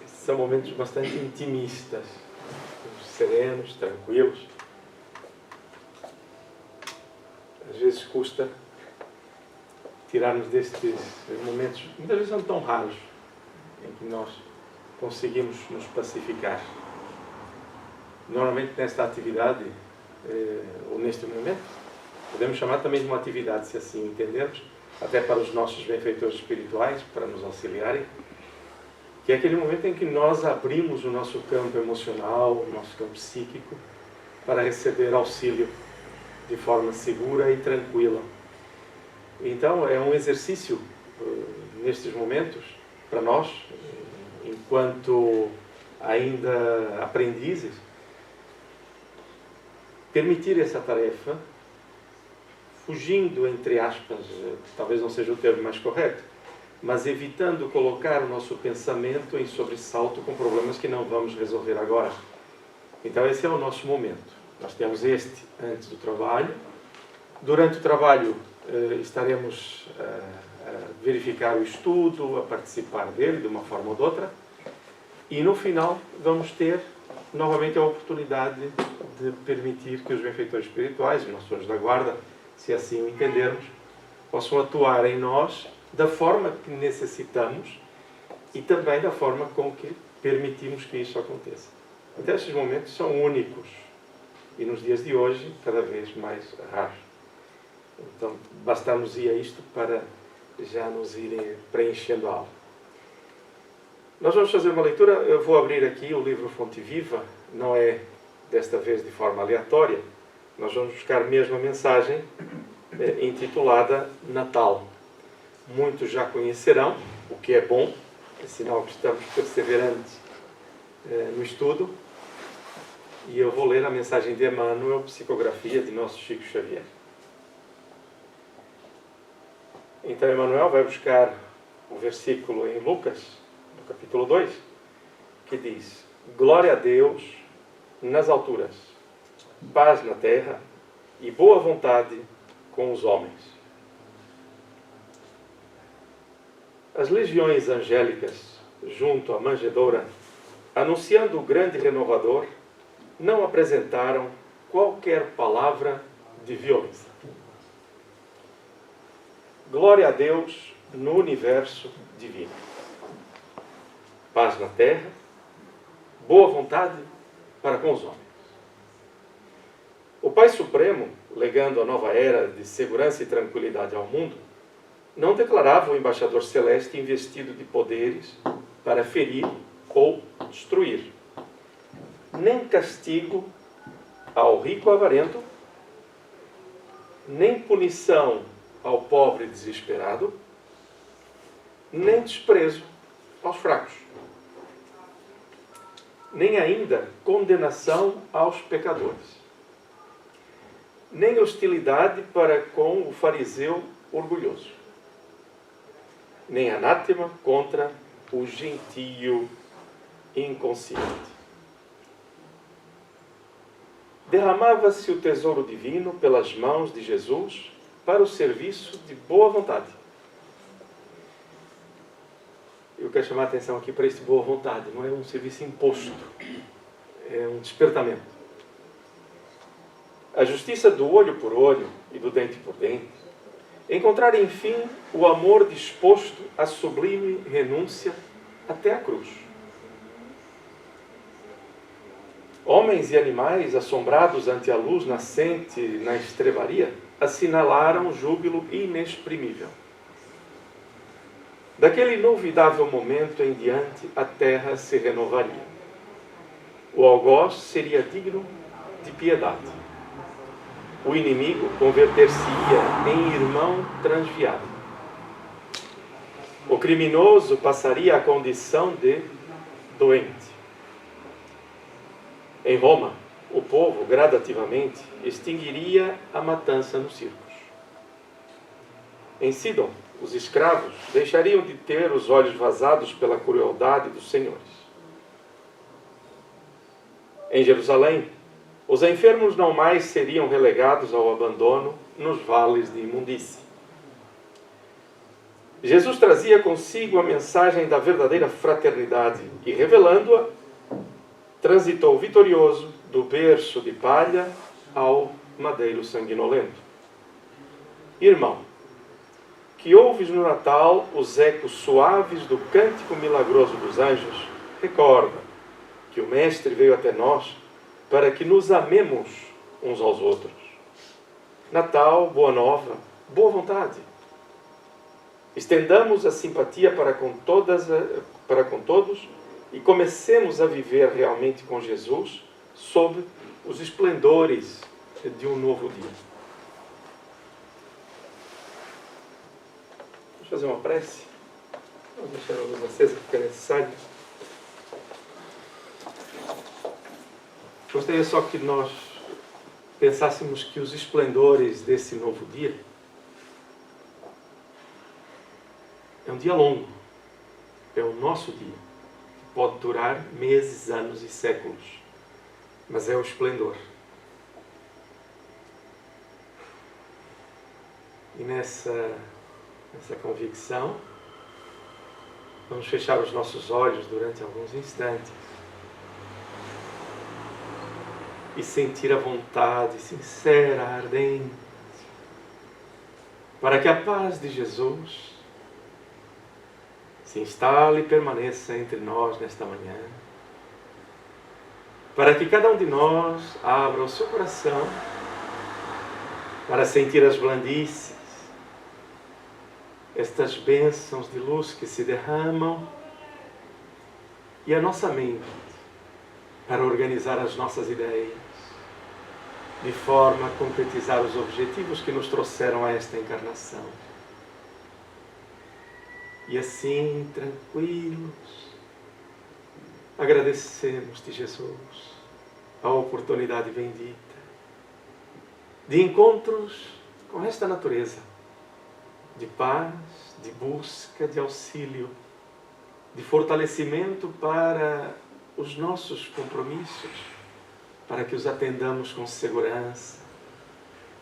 São momentos bastante intimistas, serenos, tranquilos. Às vezes custa tirarmos destes momentos, muitas vezes são tão raros, em que nós conseguimos nos pacificar. Normalmente nesta atividade, ou neste momento, podemos chamar também de uma atividade, se assim entendermos, até para os nossos benfeitores espirituais, para nos auxiliarem, que é aquele momento em que nós abrimos o nosso campo emocional, o nosso campo psíquico, para receber auxílio de forma segura e tranquila. Então, é um exercício, nestes momentos, para nós, enquanto ainda aprendizes, permitir essa tarefa, fugindo, entre aspas, talvez não seja o termo mais correto, mas evitando colocar o nosso pensamento em sobressalto com problemas que não vamos resolver agora. Então esse é o nosso momento. Nós temos este antes do trabalho. Durante o trabalho estaremos a verificar o estudo, a participar dele de uma forma ou de outra. E no final vamos ter novamente a oportunidade de permitir que os benfeitores espirituais, os nossos anjos da guarda, se assim o entendermos, possam atuar em nós da forma que necessitamos e também da forma com que permitimos que isso aconteça. Então, estes momentos são únicos e nos dias de hoje cada vez mais raros. Então, bastar-nos-ia isto para já nos irem preenchendo a aula. Nós vamos fazer uma leitura. Eu vou abrir aqui o livro Fonte Viva, não é desta vez de forma aleatória. Nós vamos buscar mesmo a mensagem intitulada Natal. Muitos já conhecerão, o que é bom, é sinal que estamos perseverantes no estudo. E eu vou ler a mensagem de Emmanuel, psicografia de nosso Chico Xavier. Então Emmanuel vai buscar o versículo em Lucas, no capítulo 2, que diz: Glória a Deus nas alturas, paz na terra e boa vontade com os homens. As legiões angélicas, junto à manjedoura, anunciando o grande renovador, não apresentaram qualquer palavra de violência. Glória a Deus no universo divino. Paz na terra, boa vontade para com os homens. O Pai Supremo, legando a nova era de segurança e tranquilidade ao mundo, não declarava o embaixador celeste investido de poderes para ferir ou destruir, nem castigo ao rico avarento, nem punição ao pobre desesperado, nem desprezo aos fracos, nem ainda condenação aos pecadores, nem hostilidade para com o fariseu orgulhoso, nem anátema contra o gentio inconsciente. Derramava-se o tesouro divino pelas mãos de Jesus para o serviço de boa vontade. Eu quero chamar a atenção aqui para este boa vontade. Não é um serviço imposto, é um despertamento. A justiça do olho por olho e do dente por dente. Encontrar, enfim, o amor disposto à sublime renúncia até a cruz. Homens e animais, assombrados ante a luz nascente na estrebaria, assinalaram júbilo inexprimível. Daquele inolvidável momento em diante, a terra se renovaria. O algoz seria digno de piedade. O inimigo converter-se-ia em irmão transviado. O criminoso passaria à condição de doente. Em Roma, o povo gradativamente extinguiria a matança nos circos. Em Sidon, os escravos deixariam de ter os olhos vazados pela crueldade dos senhores. Em Jerusalém, os enfermos não mais seriam relegados ao abandono nos vales de imundície. Jesus trazia consigo a mensagem da verdadeira fraternidade e, revelando-a, transitou vitorioso do berço de palha ao madeiro sanguinolento. Irmão, que ouves no Natal os ecos suaves do cântico milagroso dos anjos, recorda que o Mestre veio até nós para que nos amemos uns aos outros. Natal, boa nova, boa vontade. Estendamos a simpatia para com todos e comecemos a viver realmente com Jesus sob os esplendores de um novo dia. Vamos fazer uma prece? Vamos deixar a luz acesa porque é necessário. Gostaria só que nós pensássemos que os esplendores desse novo dia é um dia longo, é o nosso dia, que pode durar meses, anos e séculos, mas é o esplendor. E nessa convicção, vamos fechar os nossos olhos durante alguns instantes e sentir a vontade sincera, ardente, para que a paz de Jesus se instale e permaneça entre nós nesta manhã, para que cada um de nós abra o seu coração para sentir as blandices, estas bênçãos de luz que se derramam, e a nossa mente para organizar as nossas ideias, de forma a concretizar os objetivos que nos trouxeram a esta encarnação. E assim, tranquilos, agradecemos-te, Jesus, a oportunidade bendita de encontros com esta natureza, de paz, de busca, de auxílio, de fortalecimento para os nossos compromissos, para que os atendamos com segurança,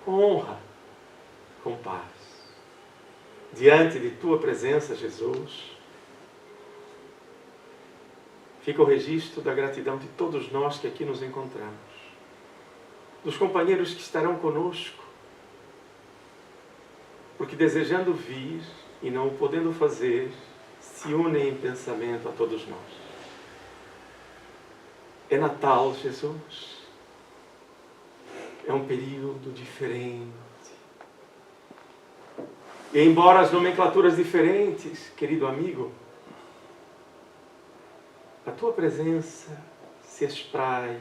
com honra, com paz. Diante de Tua presença, Jesus, fica o registro da gratidão de todos nós que aqui nos encontramos, dos companheiros que estarão conosco, porque desejando vir e não o podendo fazer, se unem em pensamento a todos nós. É Natal, Jesus. É um período diferente. E embora as nomenclaturas diferentes, querido amigo, a tua presença se espraia,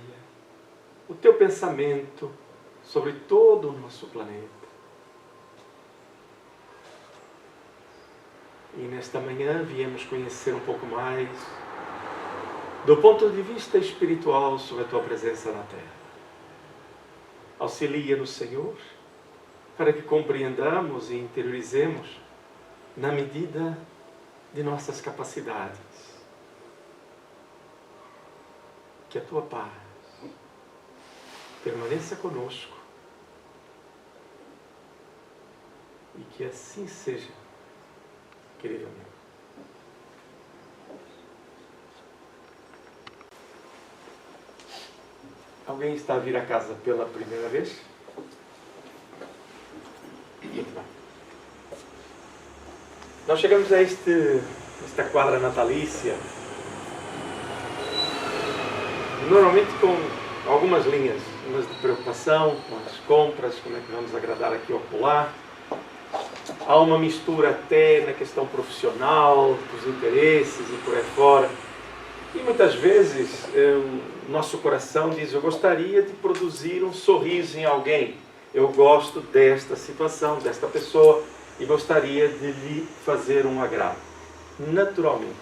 o teu pensamento sobre todo o nosso planeta. E nesta manhã viemos conhecer um pouco mais do ponto de vista espiritual sobre a tua presença na Terra. Auxilia-nos, Senhor, para que compreendamos e interiorizemos na medida de nossas capacidades. Que a tua paz permaneça conosco e que assim seja, querido amigo. Alguém está a vir a casa pela primeira vez? Muito bem. Nós chegamos a esta quadra natalícia, normalmente com algumas linhas, umas de preocupação com as compras, como é que vamos agradar aqui ou acolá. Há uma mistura até na questão profissional, dos interesses e por aí fora. E muitas vezes nosso coração diz: eu gostaria de produzir um sorriso em alguém. Eu gosto desta situação, desta pessoa, e gostaria de lhe fazer um agrado. Naturalmente,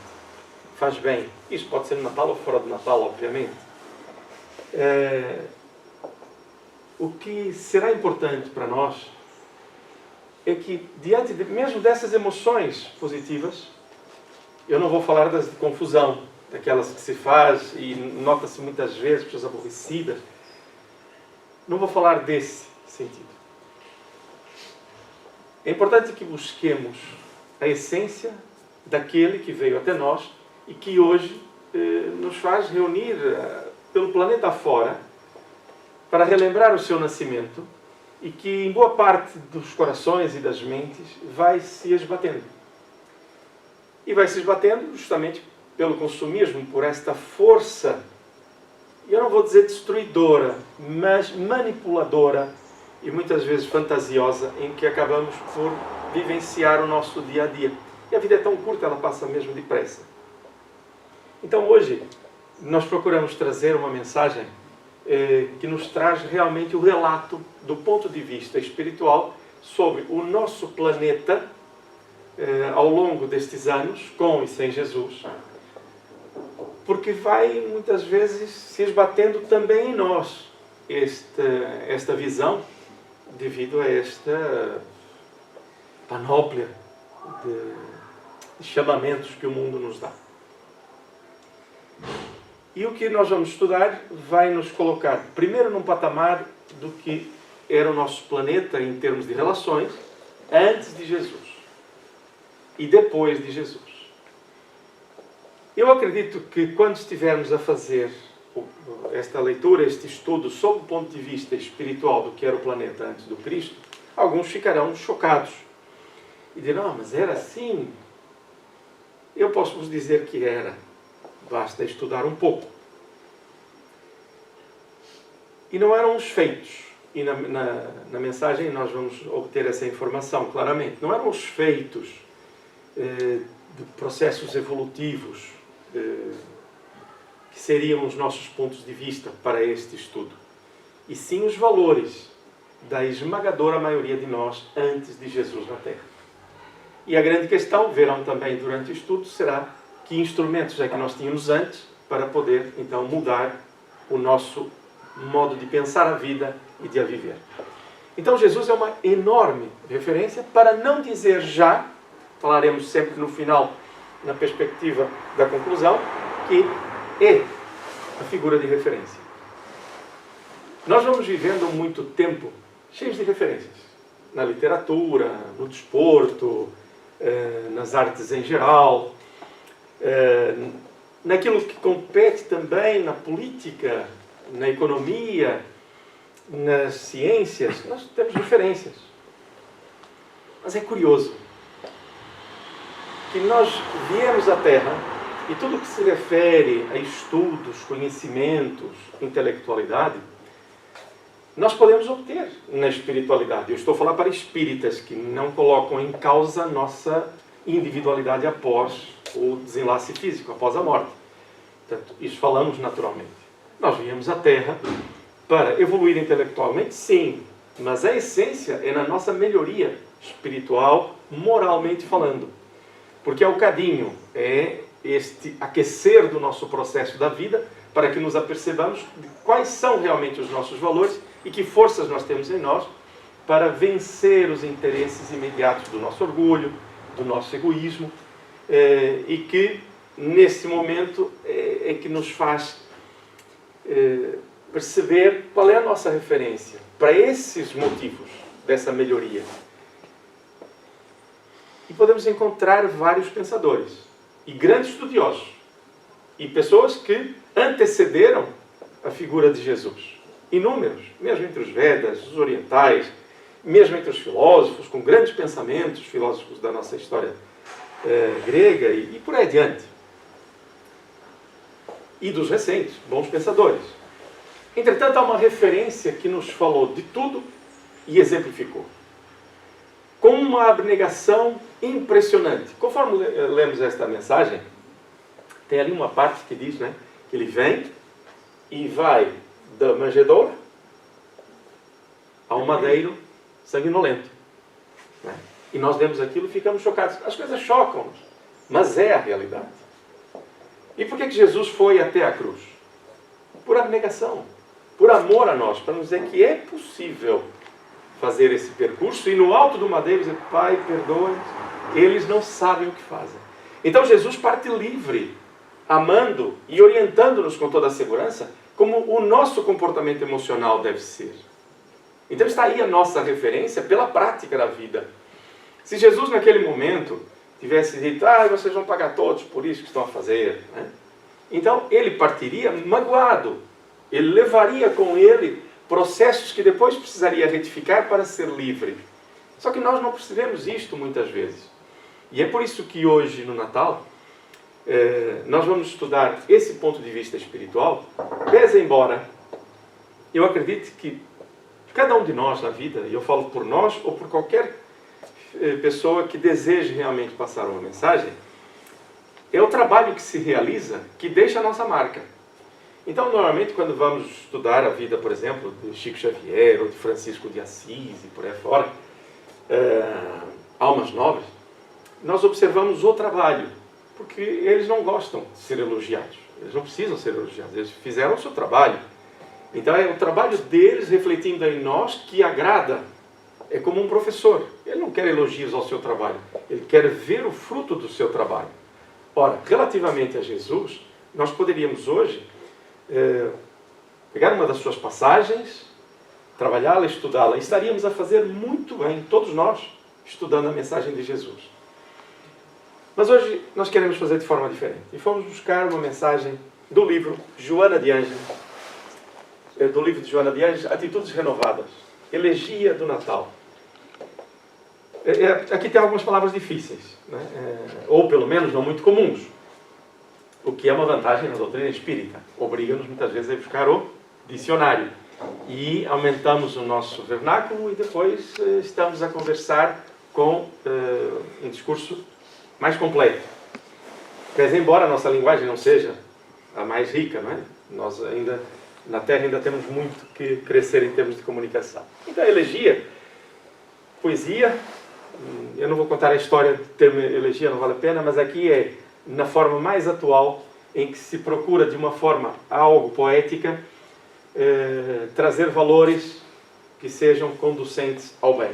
faz bem. Isso pode ser no Natal ou fora do Natal, obviamente. O que será importante para nós é que, diante mesmo dessas emoções positivas, eu não vou falar das de confusão, daquelas que se faz e nota-se muitas vezes, pessoas aborrecidas. Não vou falar desse sentido. É importante que busquemos a essência daquele que veio até nós e que hoje nos faz reunir pelo planeta afora para relembrar o seu nascimento e que em boa parte dos corações e das mentes vai se esbatendo. E vai se esbatendo justamente pelo consumismo, por esta força, eu não vou dizer destruidora, mas manipuladora e muitas vezes fantasiosa, em que acabamos por vivenciar o nosso dia a dia. E a vida é tão curta, ela passa mesmo depressa. Então hoje nós procuramos trazer uma mensagem que nos traz realmente o relato do ponto de vista espiritual sobre o nosso planeta ao longo destes anos, com e sem Jesus, porque vai muitas vezes se esbatendo também em nós esta visão, devido a esta panóplia de chamamentos que o mundo nos dá. E o que nós vamos estudar vai nos colocar primeiro num patamar do que era o nosso planeta em termos de relações antes de Jesus e depois de Jesus. Eu acredito que quando estivermos a fazer esta leitura, este estudo, sob o ponto de vista espiritual do que era o planeta antes do Cristo, alguns ficarão chocados e dirão, mas era assim? Eu posso vos dizer que era. Basta estudar um pouco. E não eram os feitos. E na mensagem nós vamos obter essa informação claramente. Não eram os feitos de processos evolutivos que seriam os nossos pontos de vista para este estudo. E sim os valores da esmagadora maioria de nós antes de Jesus na Terra. E a grande questão, verão também durante o estudo, será que instrumentos é que nós tínhamos antes para poder, então, mudar o nosso modo de pensar a vida e de a viver. Então, Jesus é uma enorme referência, para não dizer já, falaremos sempre no final, na perspectiva da conclusão, que é a figura de referência. Nós vamos vivendo muito tempo cheios de referências. Na literatura, no desporto, nas artes em geral, naquilo que compete também na política, na economia, nas ciências, nós temos referências. Mas é curioso que nós viemos à Terra e tudo que se refere a estudos, conhecimentos, intelectualidade, nós podemos obter na espiritualidade. Eu estou a falar para espíritas que não colocam em causa a nossa individualidade após o desenlace físico, após a morte. Portanto, isso falamos naturalmente. Nós viemos à Terra para evoluir intelectualmente, sim, mas a essência é na nossa melhoria espiritual, moralmente falando. Porque é o cadinho, é este aquecer do nosso processo da vida, para que nos apercebamos de quais são realmente os nossos valores e que forças nós temos em nós para vencer os interesses imediatos do nosso orgulho, do nosso egoísmo, e que nesse momento é que nos faz perceber qual é a nossa referência para esses motivos dessa melhoria. E podemos encontrar vários pensadores e grandes estudiosos e pessoas que antecederam a figura de Jesus. Inúmeros, mesmo entre os Vedas, os orientais, mesmo entre os filósofos, com grandes pensamentos, filósofos da nossa história grega e por aí adiante. E dos recentes, bons pensadores. Entretanto, há uma referência que nos falou de tudo e exemplificou. Com uma abnegação impressionante. Conforme lemos esta mensagem, tem ali uma parte que diz, né, que ele vem e vai da manjedoura ao madeiro sanguinolento. Né? E nós lemos aquilo e ficamos chocados. As coisas chocam-nos, mas é a realidade. E por que Jesus foi até a cruz? Por abnegação, por amor a nós, para nos dizer que é possível fazer esse percurso e no alto do madeiro dizer, Pai, perdoa-nos, eles não sabem o que fazem. Então Jesus parte livre, amando e orientando-nos com toda a segurança, como o nosso comportamento emocional deve ser. Então está aí a nossa referência pela prática da vida. Se Jesus naquele momento tivesse dito, vocês vão pagar todos por isso que estão a fazer, né? Então ele partiria magoado, ele levaria com ele processos que depois precisaria retificar para ser livre. Só que nós não percebemos isto muitas vezes. E é por isso que hoje, no Natal, nós vamos estudar esse ponto de vista espiritual, pese embora eu acredite que cada um de nós na vida, e eu falo por nós ou por qualquer pessoa que deseje realmente passar uma mensagem, é o trabalho que se realiza que deixa a nossa marca. Então, normalmente, quando vamos estudar a vida, por exemplo, de Chico Xavier ou de Francisco de Assis e por aí fora, almas nobres, nós observamos o trabalho, porque eles não gostam de ser elogiados. Eles não precisam ser elogiados, eles fizeram o seu trabalho. Então, é o trabalho deles refletindo em nós que agrada. É como um professor. Ele não quer elogios ao seu trabalho. Ele quer ver o fruto do seu trabalho. Ora, relativamente a Jesus, nós poderíamos hoje pegar uma das suas passagens, trabalhá-la, estudá-la. E estaríamos a fazer muito bem, todos nós, estudando a mensagem de Jesus. Mas hoje nós queremos fazer de forma diferente. E fomos buscar uma mensagem do livro Joana de Ângeles, Atitudes Renovadas, Elegia do Natal. Aqui tem algumas palavras difíceis, né? Ou pelo menos não muito comuns, o que é uma vantagem na doutrina espírita. Obriga-nos muitas vezes a buscar o dicionário. E aumentamos o nosso vernáculo e depois estamos a conversar com um discurso mais completo. Mas embora a nossa linguagem não seja a mais rica, não é? Nós ainda, na Terra, ainda temos muito que crescer em termos de comunicação. Então, a elegia, poesia, eu não vou contar a história do termo elegia, não vale a pena, mas aqui é na forma mais atual, em que se procura de uma forma algo poética, trazer valores que sejam conducentes ao bem,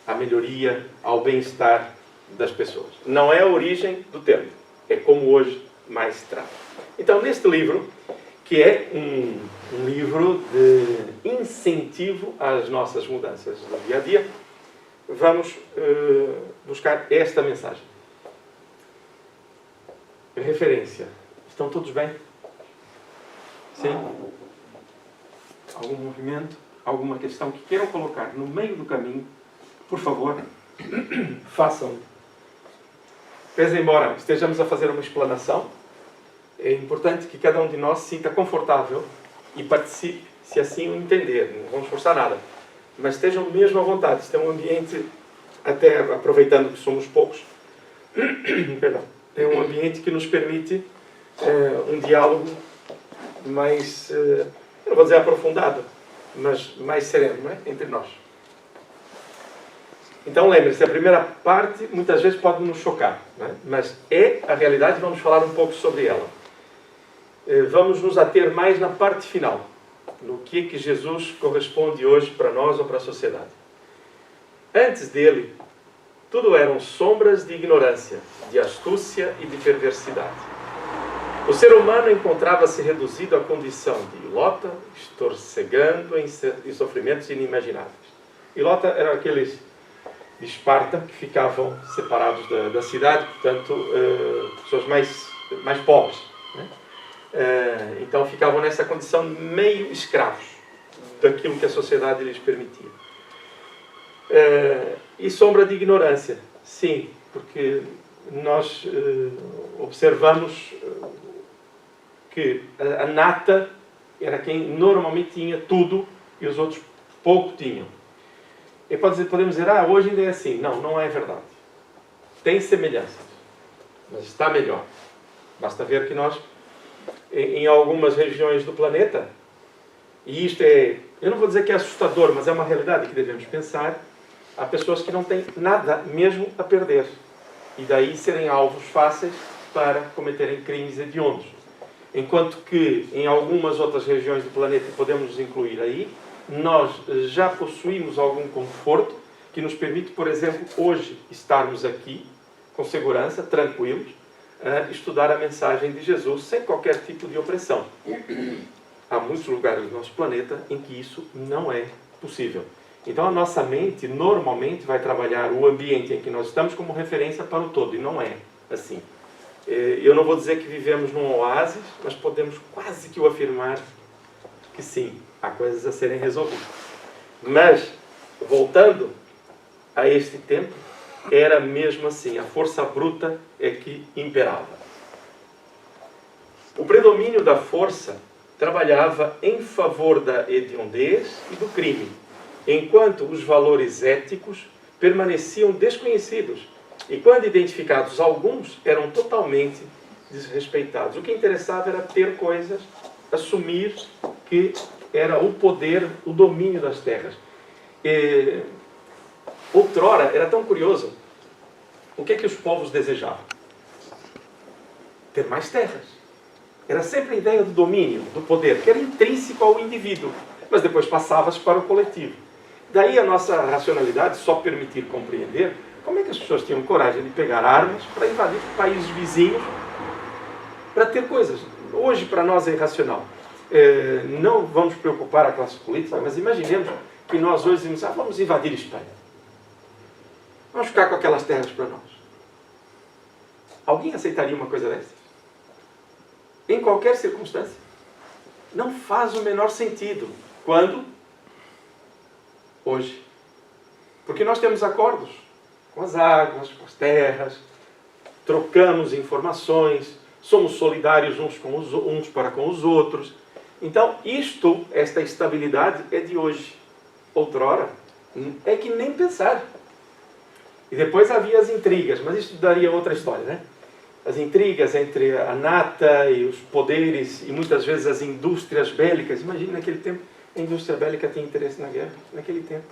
à melhoria, ao bem-estar das pessoas. Não é a origem do termo, é como hoje mais se trata. Então, neste livro, que é um livro de incentivo às nossas mudanças do dia a dia, vamos buscar esta mensagem. Referência. Estão todos bem? Sim? Algum movimento? Alguma questão que queiram colocar no meio do caminho? Por favor, façam. Pese embora estejamos a fazer uma explanação, é importante que cada um de nós se sinta confortável e participe, se assim o entender. Não vamos forçar nada. Mas estejam mesmo à vontade. Este é um ambiente, até aproveitando que somos poucos, perdão, é um ambiente que nos permite um diálogo mais, eu não vou dizer aprofundado, mas mais sereno, não é? Entre nós. Então lembre-se, a primeira parte muitas vezes pode nos chocar, não é? Mas é a realidade e vamos falar um pouco sobre ela. Vamos nos ater mais na parte final, no que Jesus corresponde hoje para nós ou para a sociedade. Antes dele, tudo eram sombras de ignorância, de astúcia e de perversidade. O ser humano encontrava-se reduzido à condição de ilota, estorcegando em sofrimentos inimagináveis. Ilota eram aqueles de Esparta que ficavam separados da cidade, portanto, pessoas mais pobres, né? Então ficavam nessa condição meio escravos daquilo que a sociedade lhes permitia. E sombra de ignorância, sim, porque nós observamos que a nata era quem normalmente tinha tudo e os outros pouco tinham. E podemos dizer, hoje ainda é assim. Não, não é verdade. Tem semelhanças, mas está melhor. Basta ver que nós, em algumas regiões do planeta, e isto eu não vou dizer que é assustador, mas é uma realidade que devemos pensar, há pessoas que não têm nada mesmo a perder. E daí serem alvos fáceis para cometerem crimes hediondos. Enquanto que em algumas outras regiões do planeta, podemos nos incluir aí, nós já possuímos algum conforto que nos permite, por exemplo, hoje estarmos aqui com segurança, tranquilos, a estudar a mensagem de Jesus sem qualquer tipo de opressão. Há muitos lugares do nosso planeta em que isso não é possível. Então a nossa mente normalmente vai trabalhar o ambiente em que nós estamos como referência para o todo, e não é assim. Eu não vou dizer que vivemos num oásis, mas podemos quase que o afirmar que sim, há coisas a serem resolvidas. Mas, voltando a este tempo, era mesmo assim, a força bruta é que imperava. O predomínio da força trabalhava em favor da hediondez e do crime, enquanto os valores éticos permaneciam desconhecidos e, quando identificados alguns, eram totalmente desrespeitados. O que interessava era ter coisas, assumir que era o poder, o domínio das terras. Outrora, era tão curioso, o que é que os povos desejavam? Ter mais terras. Era sempre a ideia do domínio, do poder, que era intrínseco ao indivíduo, mas depois passava-se para o coletivo. Daí a nossa racionalidade só permitir compreender como é que as pessoas tinham coragem de pegar armas para invadir países vizinhos para ter coisas. Hoje, para nós, é irracional. Não vamos preocupar a classe política, mas imaginemos que nós hoje dizemos, vamos invadir Espanha. Vamos ficar com aquelas terras para nós. Alguém aceitaria uma coisa dessas? Em qualquer circunstância. Não faz o menor sentido. Quando? Hoje. Porque nós temos acordos com as águas, com as terras, trocamos informações, somos solidários uns para com os outros. Então, esta estabilidade é de hoje. Outrora, é que nem pensar. E depois havia as intrigas, mas isso daria outra história, né? As intrigas entre a nata e os poderes, e muitas vezes as indústrias bélicas. Imagina, naquele tempo, a indústria bélica tinha interesse na guerra, naquele tempo.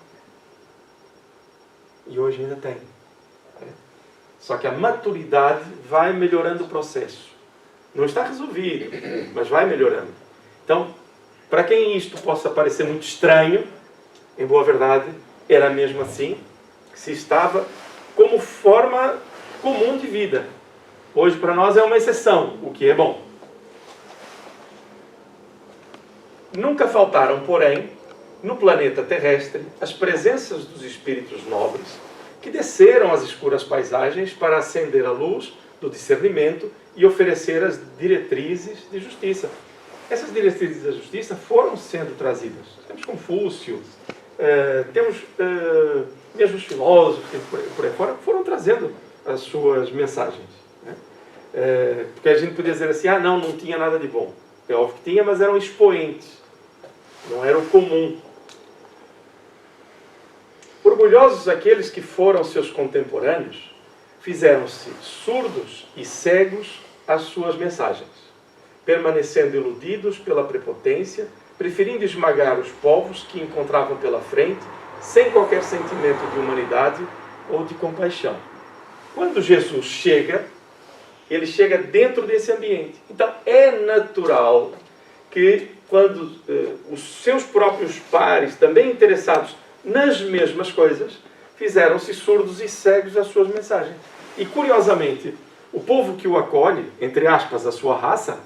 E hoje ainda tem. Só que a maturidade vai melhorando o processo. Não está resolvido, mas vai melhorando. Então, para quem isto possa parecer muito estranho, em boa verdade, era mesmo assim, que se estava como forma comum de vida. Hoje, para nós, é uma exceção, o que é bom. Nunca faltaram, porém, no planeta terrestre, as presenças dos espíritos nobres que desceram às escuras paisagens para acender a luz do discernimento e oferecer as diretrizes de justiça. Essas diretrizes da justiça foram sendo trazidas. Temos Confúcio, temos mesmo os filósofos por aí fora, foram trazendo as suas mensagens. Né? Porque a gente podia dizer assim, não tinha nada de bom. É óbvio que tinha, mas eram expoentes. Não era o comum. Orgulhosos aqueles que foram seus contemporâneos, fizeram-se surdos e cegos às suas mensagens, permanecendo iludidos pela prepotência, preferindo esmagar os povos que encontravam pela frente, sem qualquer sentimento de humanidade ou de compaixão. Quando Jesus chega, ele chega dentro desse ambiente. Então é natural que quando os seus próprios pares, também interessados nas mesmas coisas, fizeram-se surdos e cegos às suas mensagens. E curiosamente, o povo que o acolhe, entre aspas, a sua raça,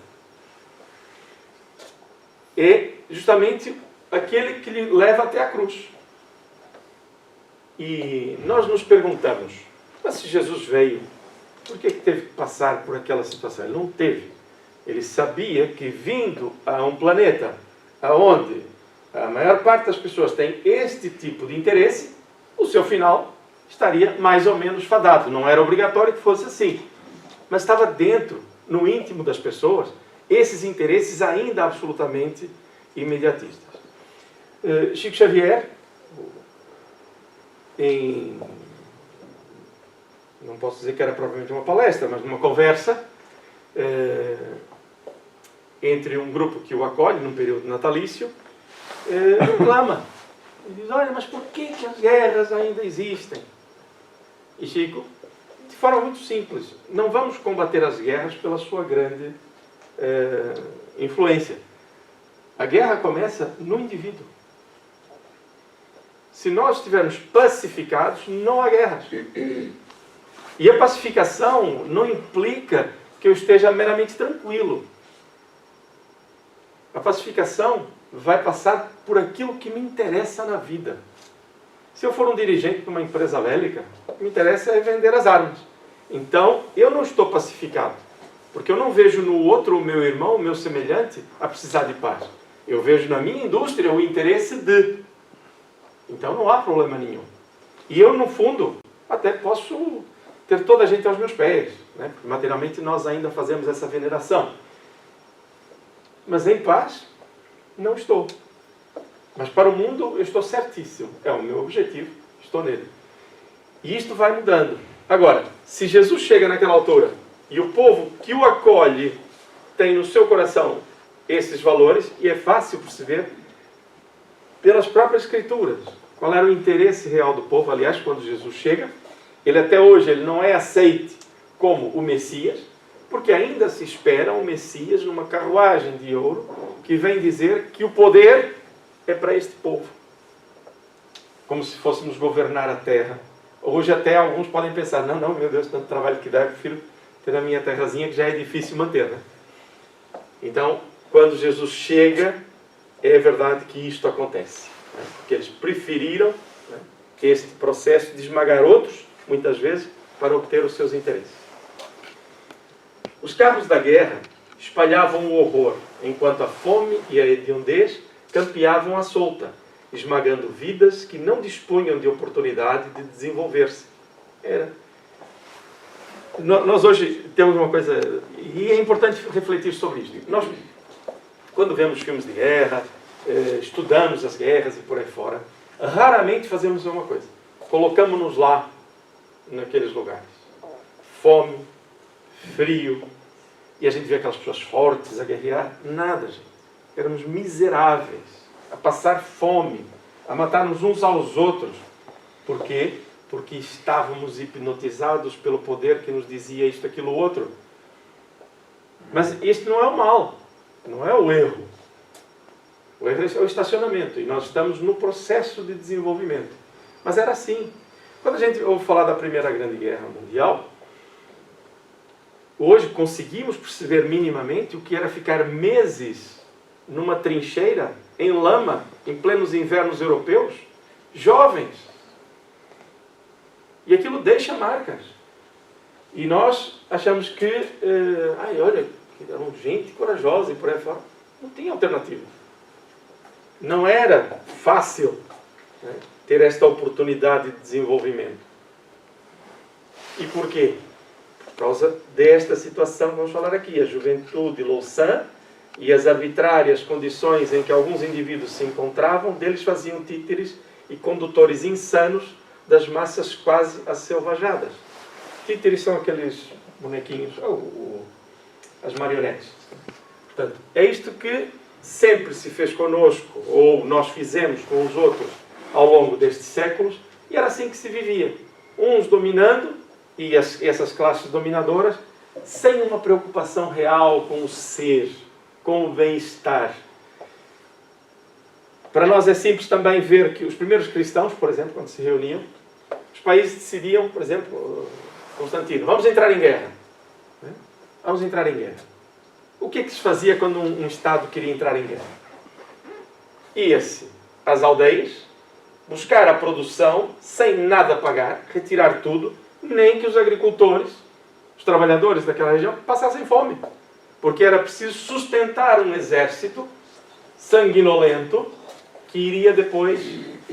é justamente aquele que lhe leva até a cruz. E nós nos perguntamos, mas se Jesus veio, por que teve que passar por aquela situação? Ele não teve. Ele sabia que vindo a um planeta onde a maior parte das pessoas tem este tipo de interesse, o seu final estaria mais ou menos fadado. Não era obrigatório que fosse assim. Mas estava dentro, no íntimo das pessoas, esses interesses ainda absolutamente imediatistas. Chico Xavier, não posso dizer que era propriamente uma palestra, mas numa conversa entre um grupo que o acolhe num período natalício, reclama. Ele diz, olha, mas por que as guerras ainda existem? E Chico, de forma muito simples, não vamos combater as guerras pela sua grande influência. A guerra começa no indivíduo. Se nós estivermos pacificados, não há guerras. E a pacificação não implica que eu esteja meramente tranquilo. A pacificação vai passar por aquilo que me interessa na vida. Se eu for um dirigente de uma empresa bélica, o que me interessa é vender as armas. Então, eu não estou pacificado, porque eu não vejo no outro, o meu irmão, o meu semelhante, a precisar de paz. Eu vejo na minha indústria o interesse de. Então, não há problema nenhum. E eu, no fundo, até posso ter toda a gente aos meus pés, né? Porque materialmente nós ainda fazemos essa veneração. Mas em paz, não estou. Mas para o mundo, eu estou certíssimo. É o meu objetivo, estou nele. E isto vai mudando. Agora, se Jesus chega naquela altura e o povo que o acolhe tem no seu coração esses valores, e é fácil perceber pelas próprias Escrituras qual era o interesse real do povo. Aliás, quando Jesus chega, ele até hoje ele não é aceite como o Messias, porque ainda se espera um Messias numa carruagem de ouro que vem dizer que o poder é para este povo. Como se fôssemos governar a terra. Hoje até alguns podem pensar, não, meu Deus, tanto trabalho que dá, eu prefiro ter a minha terrazinha que já é difícil manter, né? Então, quando Jesus chega, é verdade que isto acontece, né? Porque eles preferiram, né, este processo de esmagar outros, muitas vezes, para obter os seus interesses. Os carros da guerra espalhavam o horror, enquanto a fome e a hediondez campeavam à solta, esmagando vidas que não dispunham de oportunidade de desenvolver-se. Nós hoje temos uma coisa, e é importante refletir sobre isto. Nós, quando vemos filmes de guerra, estudamos as guerras e por aí fora, raramente fazemos uma coisa. Colocamos-nos lá, naqueles lugares. Fome, frio, e a gente vê aquelas pessoas fortes a guerrear. Nada, gente. Éramos miseráveis, a passar fome, a matar-nos uns aos outros. Por quê? Porque estávamos hipnotizados pelo poder que nos dizia isto, aquilo, outro. Mas este não é o mal, não é o erro. O erro é o estacionamento, e nós estamos no processo de desenvolvimento. Mas era assim. Quando a gente ouve falar da Primeira Grande Guerra Mundial, hoje conseguimos perceber minimamente o que era ficar meses numa trincheira, em lama, em plenos invernos europeus, jovens. E aquilo deixa marcas. E nós achamos que, olha, eram gente corajosa e por aí fora. Não tinha alternativa. Não era fácil, né, ter esta oportunidade de desenvolvimento. E por quê? Por causa desta situação que vamos falar aqui, a juventude louçã e as arbitrárias condições em que alguns indivíduos se encontravam, deles faziam títeres e condutores insanos das massas quase asselvajadas. Títeres são aqueles bonequinhos, as marionetes. Portanto, é isto que sempre se fez conosco, ou nós fizemos com os outros ao longo destes séculos, e era assim que se vivia. Uns dominando, e essas classes dominadoras, sem uma preocupação real com o ser, com o bem-estar. Para nós é simples também ver que os primeiros cristãos, por exemplo, quando se reuniam, os países decidiam, por exemplo, Constantino, vamos entrar em guerra. Vamos entrar em guerra. O que é que se fazia quando um Estado queria entrar em guerra? Ia-se às aldeias, buscar a produção, sem nada pagar, retirar tudo, nem que os agricultores, os trabalhadores daquela região, passassem fome. Porque era preciso sustentar um exército sanguinolento que iria depois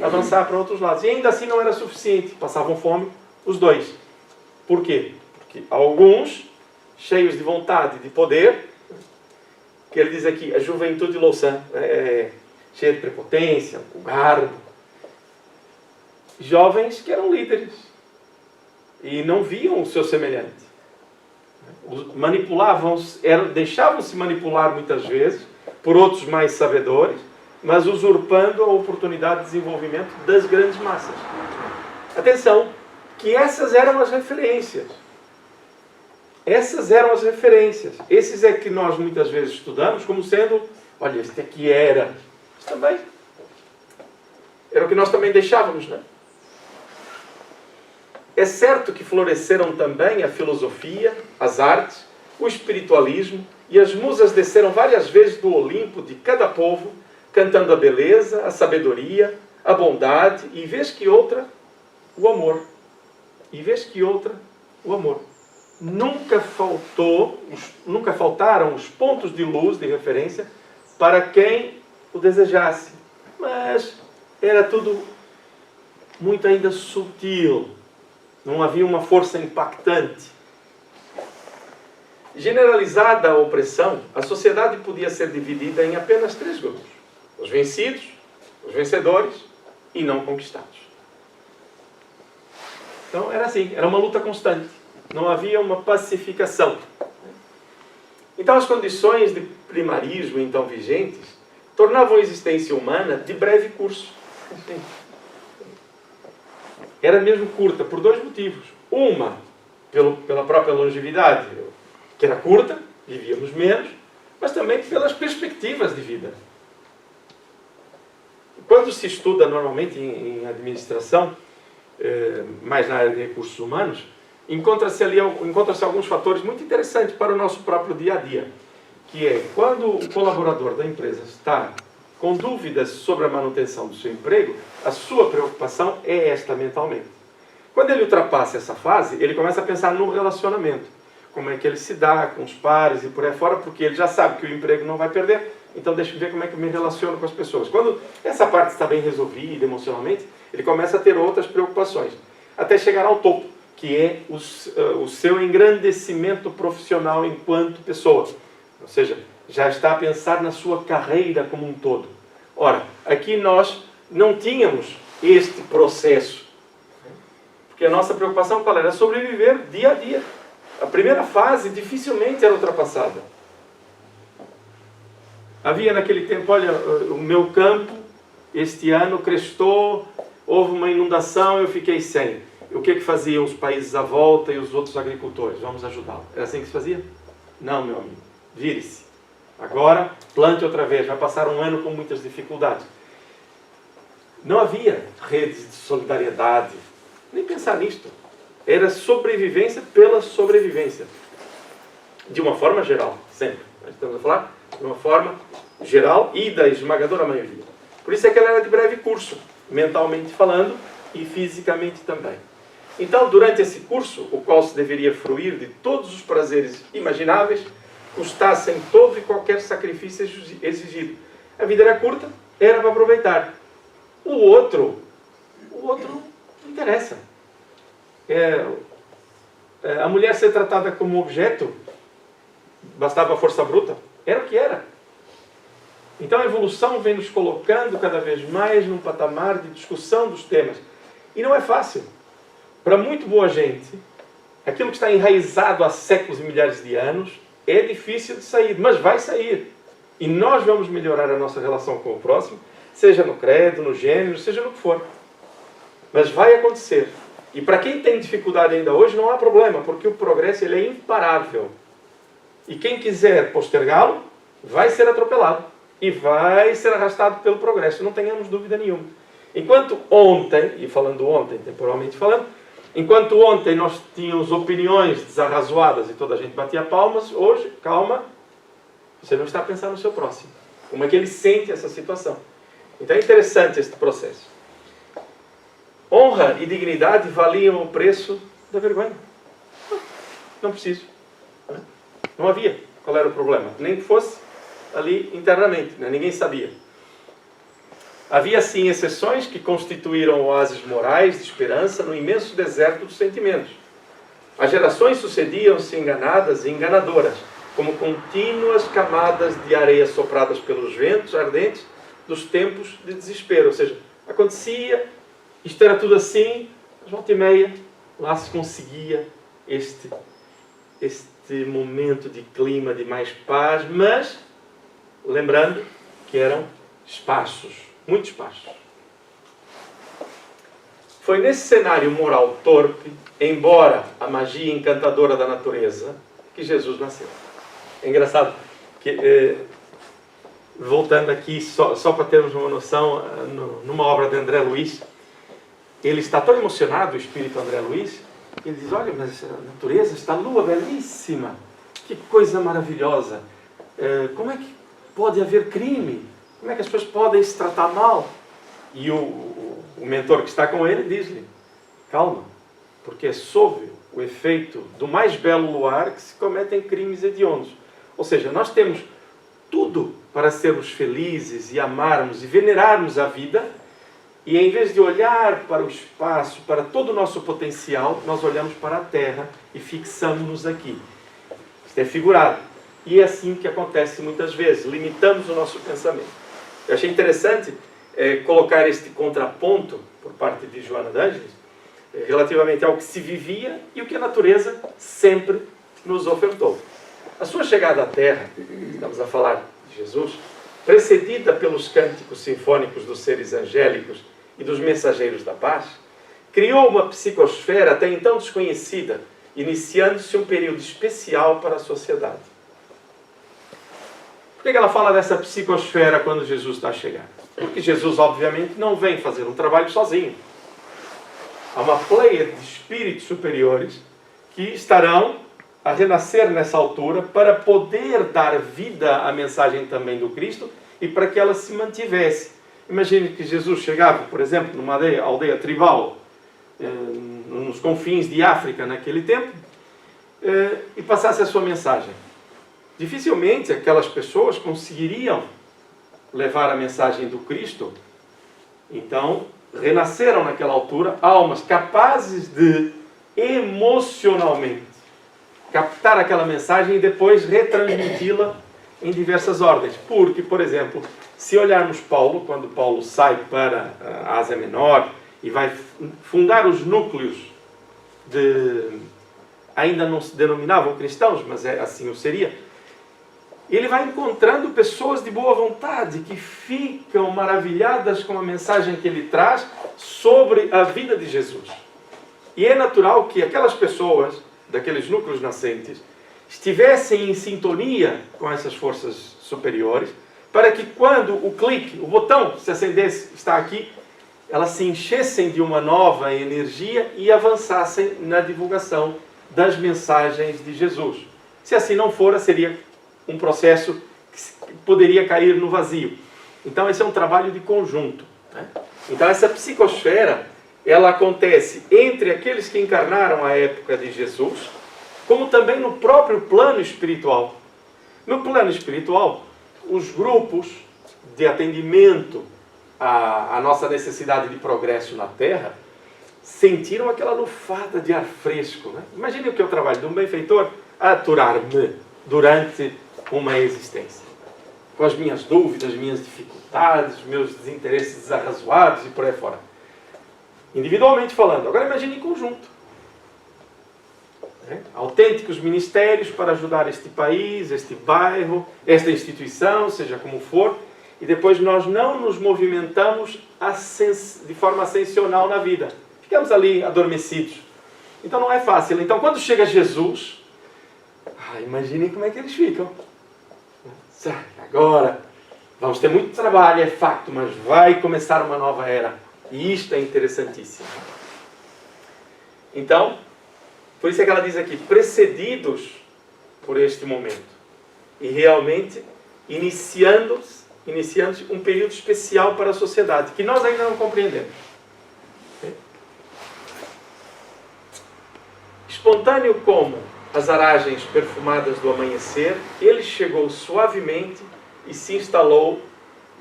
avançar para outros lados. E ainda assim não era suficiente. Passavam fome os dois. Por quê? Porque alguns, cheios de vontade, de poder, que ele diz aqui, a juventude louçã, cheia de prepotência, com garbo. Jovens que eram líderes e não viam o seu semelhante. Manipulavam-se, deixavam-se manipular muitas vezes por outros mais sabedores, mas usurpando a oportunidade de desenvolvimento das grandes massas. Atenção, que essas eram as referências. Essas eram as referências. Esses é que nós muitas vezes estudamos como sendo, olha, este aqui era. Isso também. Era o que nós também deixávamos, não é? É certo que floresceram também a filosofia, as artes, o espiritualismo, e as musas desceram várias vezes do Olimpo de cada povo, cantando a beleza, a sabedoria, a bondade e, vez que outra, o amor. E vez que outra, o amor. Nunca faltaram os pontos de luz, de referência, para quem o desejasse. Mas era tudo muito ainda sutil. Não havia uma força impactante. Generalizada a opressão, a sociedade podia ser dividida em apenas 3 grupos: os vencidos, os vencedores e não conquistados. Então era assim, era uma luta constante. Não havia uma pacificação. Então as condições de primarismo então vigentes tornavam a existência humana de breve curso. Era mesmo curta, por 2 motivos. Uma, pela própria longevidade, que era curta, vivíamos menos, mas também pelas perspectivas de vida. Quando se estuda normalmente em administração, mais na área de recursos humanos, encontra-se alguns fatores muito interessantes para o nosso próprio dia a dia, que é quando o colaborador da empresa está com dúvidas sobre a manutenção do seu emprego, a sua preocupação é esta mentalmente. Quando ele ultrapassa essa fase, ele começa a pensar no relacionamento, como é que ele se dá com os pares e por aí fora, porque ele já sabe que o emprego não vai perder, então deixa eu ver como é que eu me relaciono com as pessoas. Quando essa parte está bem resolvida emocionalmente, ele começa a ter outras preocupações, até chegar ao topo, que é o seu engrandecimento profissional enquanto pessoa. Ou seja, já está a pensar na sua carreira como um todo. Ora, aqui nós não tínhamos este processo, porque a nossa preocupação qual era? Sobreviver dia a dia. A primeira fase dificilmente era ultrapassada. Havia naquele tempo, olha, o meu campo este ano crestou, houve uma inundação, eu fiquei sem. O que faziam os países à volta e os outros agricultores? Vamos ajudá-lo. Era assim que se fazia? Não, meu amigo. Vire-se. Agora, plante outra vez. Vai passar um ano com muitas dificuldades. Não havia redes de solidariedade. Nem pensar nisto. Era sobrevivência pela sobrevivência. De uma forma geral, sempre. Nós estamos a falar de uma forma geral e da esmagadora maioria. Por isso é que ela era de breve curso, mentalmente falando e fisicamente também. Então, durante esse curso, o qual se deveria fruir de todos os prazeres imagináveis, custassem todo e qualquer sacrifício exigido. A vida era curta, era para aproveitar. O outro não interessa. A mulher ser tratada como objeto, bastava a força bruta, era o que era. Então a evolução vem nos colocando cada vez mais num patamar de discussão dos temas. E não é fácil. Para muito boa gente, aquilo que está enraizado há séculos e milhares de anos é difícil de sair, mas vai sair. E nós vamos melhorar a nossa relação com o próximo, seja no credo, no gênero, seja no que for. Mas vai acontecer. E para quem tem dificuldade ainda hoje, não há problema, porque o progresso ele é imparável. E quem quiser postergá-lo, vai ser atropelado. E vai ser arrastado pelo progresso, não tenhamos dúvida nenhuma. Enquanto ontem, e falando ontem, temporalmente falando, enquanto ontem nós tínhamos opiniões desarrazoadas e toda a gente batia palmas, hoje, calma, você não está pensando no seu próximo. Como é que ele sente essa situação? Então é interessante este processo. Honra e dignidade valiam o preço da vergonha. Não preciso. Não havia. Qual era o problema? Nem que fosse ali internamente, né? Ninguém sabia. Havia sim exceções que constituíram oásis morais de esperança no imenso deserto dos sentimentos. As gerações sucediam-se enganadas e enganadoras, como contínuas camadas de areia sopradas pelos ventos ardentes dos tempos de desespero. Ou seja, acontecia, isto era tudo assim, às volta e meia, lá se conseguia este momento de clima de mais paz, mas lembrando que eram espaços, muito espaços. Foi nesse cenário moral torpe, embora a magia encantadora da natureza, que Jesus nasceu. É engraçado que, voltando aqui, só para termos uma noção, numa obra de André Luiz, ele está tão emocionado, o espírito André Luiz, ele diz, olha, mas a natureza, esta lua belíssima, que coisa maravilhosa, como é que pode haver crime? Como é que as pessoas podem se tratar mal? E o o mentor que está com ele diz-lhe: calma, porque é sob o efeito do mais belo luar que se cometem crimes hediondos. Ou seja, nós temos tudo para sermos felizes e amarmos e venerarmos a vida, e em vez de olhar para o espaço, para todo o nosso potencial, nós olhamos para a terra e fixamos-nos aqui. Isto é figurado. E é assim que acontece muitas vezes. Limitamos o nosso pensamento. Eu achei interessante colocar este contraponto por parte de Joana de Ângeles relativamente ao que se vivia e o que a natureza sempre nos ofertou. A sua chegada à Terra, estamos a falar de Jesus, precedida pelos cânticos sinfônicos dos seres angélicos e dos mensageiros da paz, criou uma psicosfera até então desconhecida, iniciando-se um período especial para a sociedade. Por que ela fala dessa psicosfera quando Jesus está a chegar? Porque Jesus, obviamente, não vem fazer um trabalho sozinho. Há uma pleia de espíritos superiores que estarão a renascer nessa altura para poder dar vida à mensagem também do Cristo e para que ela se mantivesse. Imagine que Jesus chegava, por exemplo, numa aldeia tribal, nos confins de África naquele tempo, e passasse a sua mensagem. Dificilmente aquelas pessoas conseguiriam levar a mensagem do Cristo. Então, renasceram naquela altura almas capazes de emocionalmente captar aquela mensagem e depois retransmiti-la em diversas ordens. Porque, por exemplo, se olharmos Paulo, quando Paulo sai para a Ásia Menor e vai fundar os núcleos ainda não se denominavam cristãos, mas assim o seria, ele vai encontrando pessoas de boa vontade que ficam maravilhadas com a mensagem que ele traz sobre a vida de Jesus. E é natural que aquelas pessoas, daqueles núcleos nascentes, estivessem em sintonia com essas forças superiores, para que quando o clique, o botão se acendesse, está aqui, elas se enchessem de uma nova energia e avançassem na divulgação das mensagens de Jesus. Se assim não fora, seria um processo que poderia cair no vazio. Então esse é um trabalho de conjunto, né? Então essa psicosfera, ela acontece entre aqueles que encarnaram a época de Jesus, como também no próprio plano espiritual. No plano espiritual, os grupos de atendimento à nossa necessidade de progresso na Terra sentiram aquela lufada de ar fresco, né? Imagine o que é o trabalho de um benfeitor: aturar-me durante uma existência, com as minhas dúvidas, minhas dificuldades, meus desinteresses desarrazoados e por aí fora. Individualmente falando. Agora imagine em conjunto. Autênticos ministérios para ajudar este país, este bairro, esta instituição, seja como for, e depois nós não nos movimentamos de forma ascensional na vida. Ficamos ali adormecidos. Então não é fácil. Então quando chega Jesus, imaginem como é que eles ficam. Agora vamos ter muito trabalho, é facto, mas vai começar uma nova era. E isto é interessantíssimo. Então, por isso é que ela diz aqui, precedidos por este momento. E realmente iniciando-se um período especial para a sociedade, que nós ainda não compreendemos. Espontâneo como as aragens perfumadas do amanhecer, ele chegou suavemente e se instalou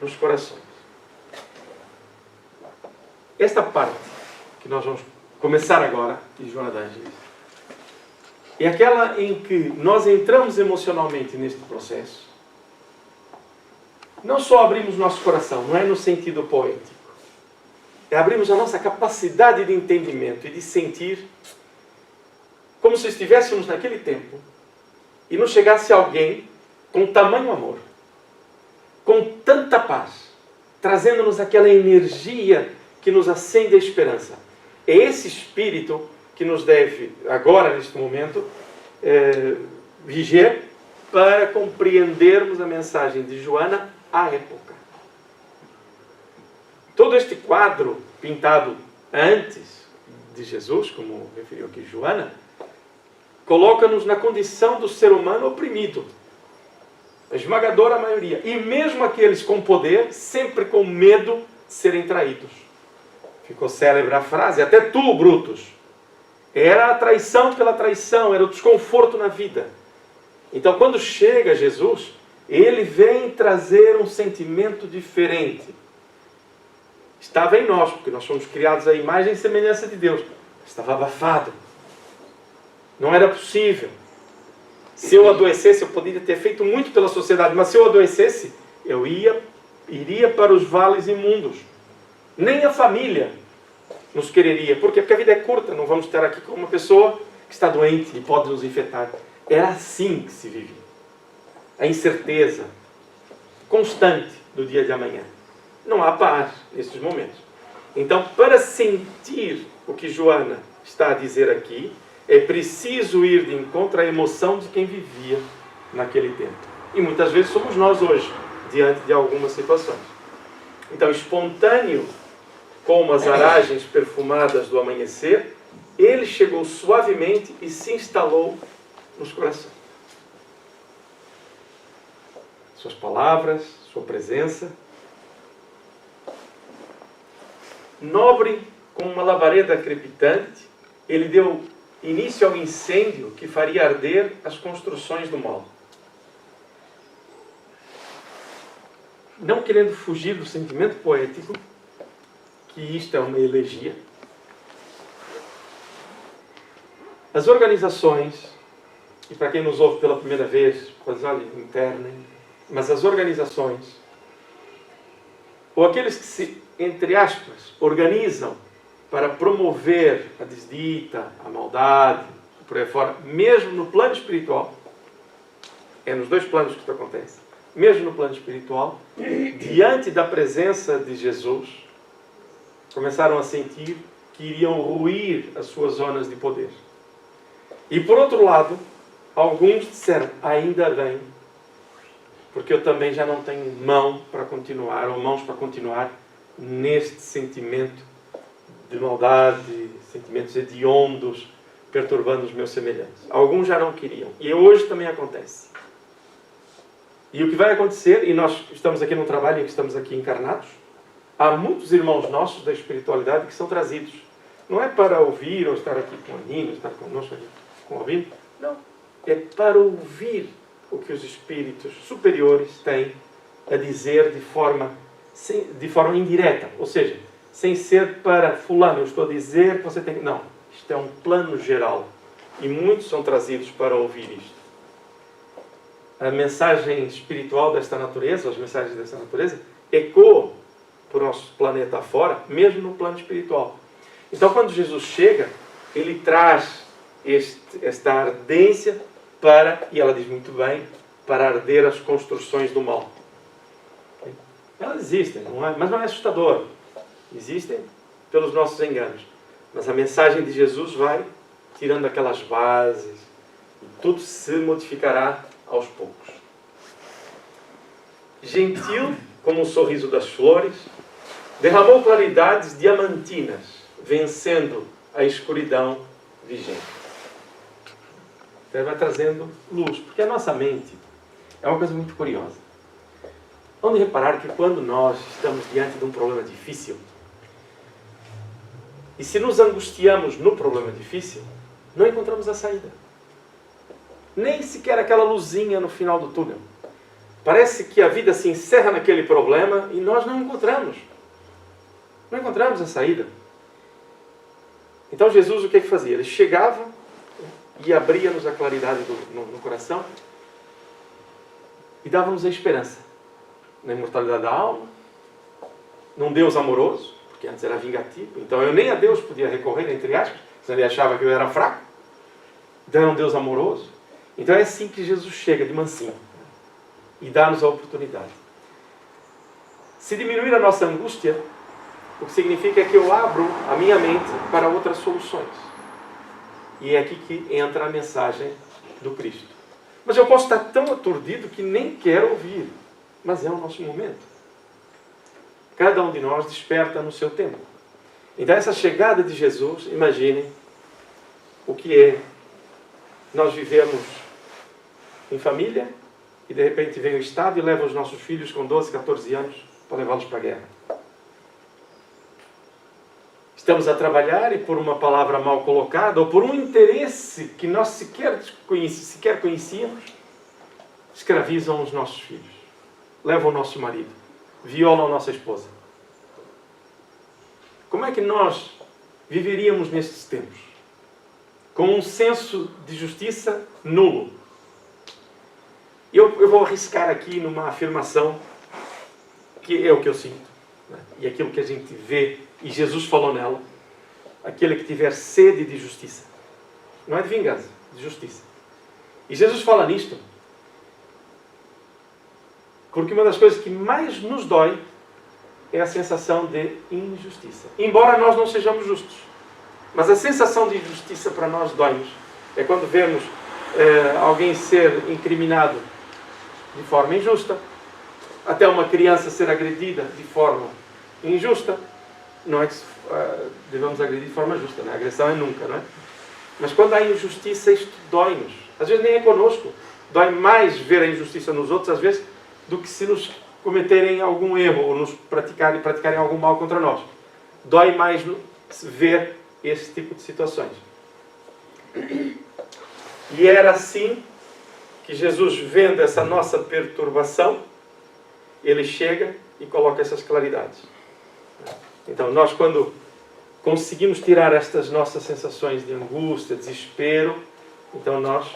nos corações. Esta parte que nós vamos começar agora, de Joana de Ângeles, é aquela em que nós entramos emocionalmente neste processo. Não só abrimos nosso coração, não é no sentido poético. É abrirmos a nossa capacidade de entendimento e de sentir como se estivéssemos naquele tempo e nos chegasse alguém com tamanho amor, com tanta paz, trazendo-nos aquela energia que nos acende a esperança. É esse espírito que nos deve, agora, neste momento, vigiar para compreendermos a mensagem de Joana à época. Todo este quadro pintado antes de Jesus, como referiu aqui Joana, coloca-nos na condição do ser humano oprimido. A esmagadora maioria. E mesmo aqueles com poder, sempre com medo de serem traídos. Ficou célebre a frase, até tu, Brutus. Era a traição pela traição, era o desconforto na vida. Então, quando chega Jesus, ele vem trazer um sentimento diferente. Estava em nós, porque nós somos criados à imagem e semelhança de Deus. Estava abafado. Não era possível. Se eu adoecesse, eu poderia ter feito muito pela sociedade, mas se eu adoecesse, eu iria para os vales imundos. Nem a família nos quereria. Por quê? Porque a vida é curta, não vamos estar aqui com uma pessoa que está doente e pode nos infectar. Era assim que se vivia. A incerteza constante do dia de amanhã. Não há paz nesses momentos. Então, para sentir o que Joana está a dizer aqui, é preciso ir de encontro à emoção de quem vivia naquele tempo. E muitas vezes somos nós hoje, diante de algumas situações. Então, espontâneo, como as aragens perfumadas do amanhecer, ele chegou suavemente e se instalou nos corações. Suas palavras, sua presença. Nobre como uma labareda crepitante, ele deu início ao incêndio que faria arder as construções do mal. Não querendo fugir do sentimento poético, que isto é uma elegia, as organizações, e para quem nos ouve pela primeira vez, pode dizer, olha, internem, mas as organizações, ou aqueles que se, entre aspas, organizam para promover a desdita, a maldade, por aí fora, mesmo no plano espiritual, é nos dois planos que isso acontece, mesmo no plano espiritual, diante da presença de Jesus, começaram a sentir que iriam ruir as suas zonas de poder. E por outro lado, alguns disseram, ainda bem, porque eu também já não tenho mão para continuar, ou mãos para continuar neste sentimento de maldade, sentimentos hediondos, perturbando os meus semelhantes. Alguns já não queriam. E hoje também acontece. E o que vai acontecer, e nós estamos aqui num trabalho em que estamos aqui encarnados, há muitos irmãos nossos da espiritualidade que são trazidos. Não é para ouvir ou estar aqui com a Nina, estar conosco aqui com o ouvindo. Não. É para ouvir o que os espíritos superiores têm a dizer de forma indireta. Ou seja, sem ser para fulano, eu estou a dizer que você tem que... Não. Isto é um plano geral. E muitos são trazidos para ouvir isto. A mensagem espiritual desta natureza, as mensagens desta natureza, ecoam para o nosso planeta afora, mesmo no plano espiritual. Então, quando Jesus chega, ele traz esta ardência para, e ela diz muito bem, para arder as construções do mal. Elas existem, mas não é assustador. Existem pelos nossos enganos. Mas a mensagem de Jesus vai tirando aquelas bases e tudo se modificará aos poucos. Gentil como o sorriso das flores, derramou claridades diamantinas, vencendo a escuridão vigente. Então ele vai trazendo luz, porque a nossa mente é uma coisa muito curiosa. Vamos reparar que quando nós estamos diante de um problema difícil, e se nos angustiamos no problema difícil, não encontramos a saída. Nem sequer aquela luzinha no final do túnel. Parece que a vida se encerra naquele problema e nós não encontramos. Não encontramos a saída. Então Jesus o que é que fazia? Ele chegava e abria-nos a claridade no coração e dava-nos a esperança na imortalidade da alma, num Deus amoroso, porque antes era vingativo, então eu nem a Deus podia recorrer, entre aspas, senão ele achava que eu era fraco. Então era um Deus amoroso. Então é assim que Jesus chega, de mansinho, e dá-nos a oportunidade. Se diminuir a nossa angústia, o que significa é que eu abro a minha mente para outras soluções. E é aqui que entra a mensagem do Cristo. Mas eu posso estar tão aturdido que nem quero ouvir. Mas é o nosso momento. Cada um de nós desperta no seu tempo. Então essa chegada de Jesus, imaginem o que é. Nós vivemos em família e de repente vem o Estado e leva os nossos filhos com 12, 14 anos para levá-los para a guerra. estamos a trabalhar e por uma palavra mal colocada ou por um interesse que nós sequer conhecíamos, escravizam os nossos filhos, levam o nosso marido, violam a nossa esposa. Como é que nós viveríamos nestes tempos? Com um senso de justiça nulo. Eu vou arriscar aqui numa afirmação que é o que eu sinto, né? E aquilo que a gente vê, e Jesus falou nela, aquele que tiver sede de justiça. Não é de vingança, de justiça. E Jesus fala nisto porque uma das coisas que mais nos dói é a sensação de injustiça. Embora nós não sejamos justos. Mas a sensação de injustiça para nós dói-nos. É quando vemos alguém ser incriminado de forma injusta, até uma criança ser agredida de forma injusta. Não é que devemos agredir de forma justa, né? A agressão é nunca, não é? Mas quando há injustiça, isto dói-nos. Às vezes nem é conosco. Dói mais ver a injustiça nos outros, às vezes, do que se nos cometerem algum erro ou nos praticarem algum mal contra nós. Dói mais ver esse tipo de situações. E era assim que Jesus, vendo essa nossa perturbação, ele chega e coloca essas claridades. Então, nós quando conseguimos tirar estas nossas sensações de angústia, desespero, então nós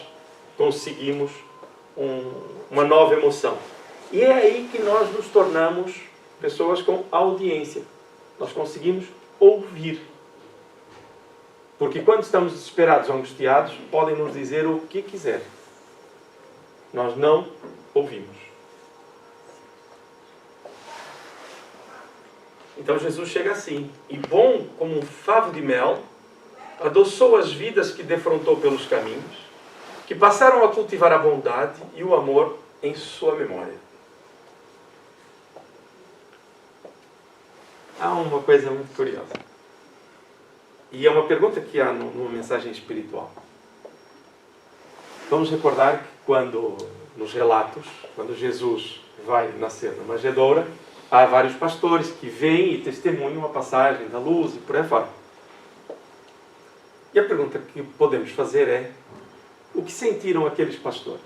conseguimos uma nova emoção. E é aí que nós nos tornamos pessoas com audiência. Nós conseguimos ouvir. Porque quando estamos desesperados ou angustiados, podem nos dizer o que quiser. Nós não ouvimos. Então Jesus chega assim, e bom como um favo de mel, adoçou as vidas que defrontou pelos caminhos, que passaram a cultivar a bondade e o amor em sua memória. Há uma coisa muito curiosa. E é uma pergunta que há numa mensagem espiritual. Vamos recordar que nos relatos, quando Jesus vai nascer na manjedoura, há vários pastores que vêm e testemunham a passagem da luz e por aí fora. E a pergunta que podemos fazer é: o que sentiram aqueles pastores?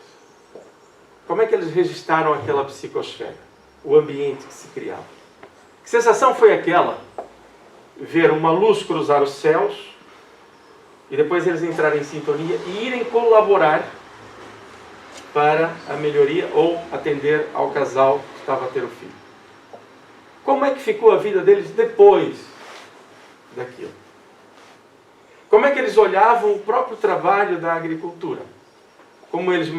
Como é que eles registraram aquela psicosfera? O ambiente que se criava? Que sensação foi aquela? Ver uma luz cruzar os céus e depois eles entrarem em sintonia e irem colaborar para a melhoria ou atender ao casal que estava a ter o filho. Como é que ficou a vida deles depois daquilo? Como é que eles olhavam o próprio trabalho da agricultura? Como eles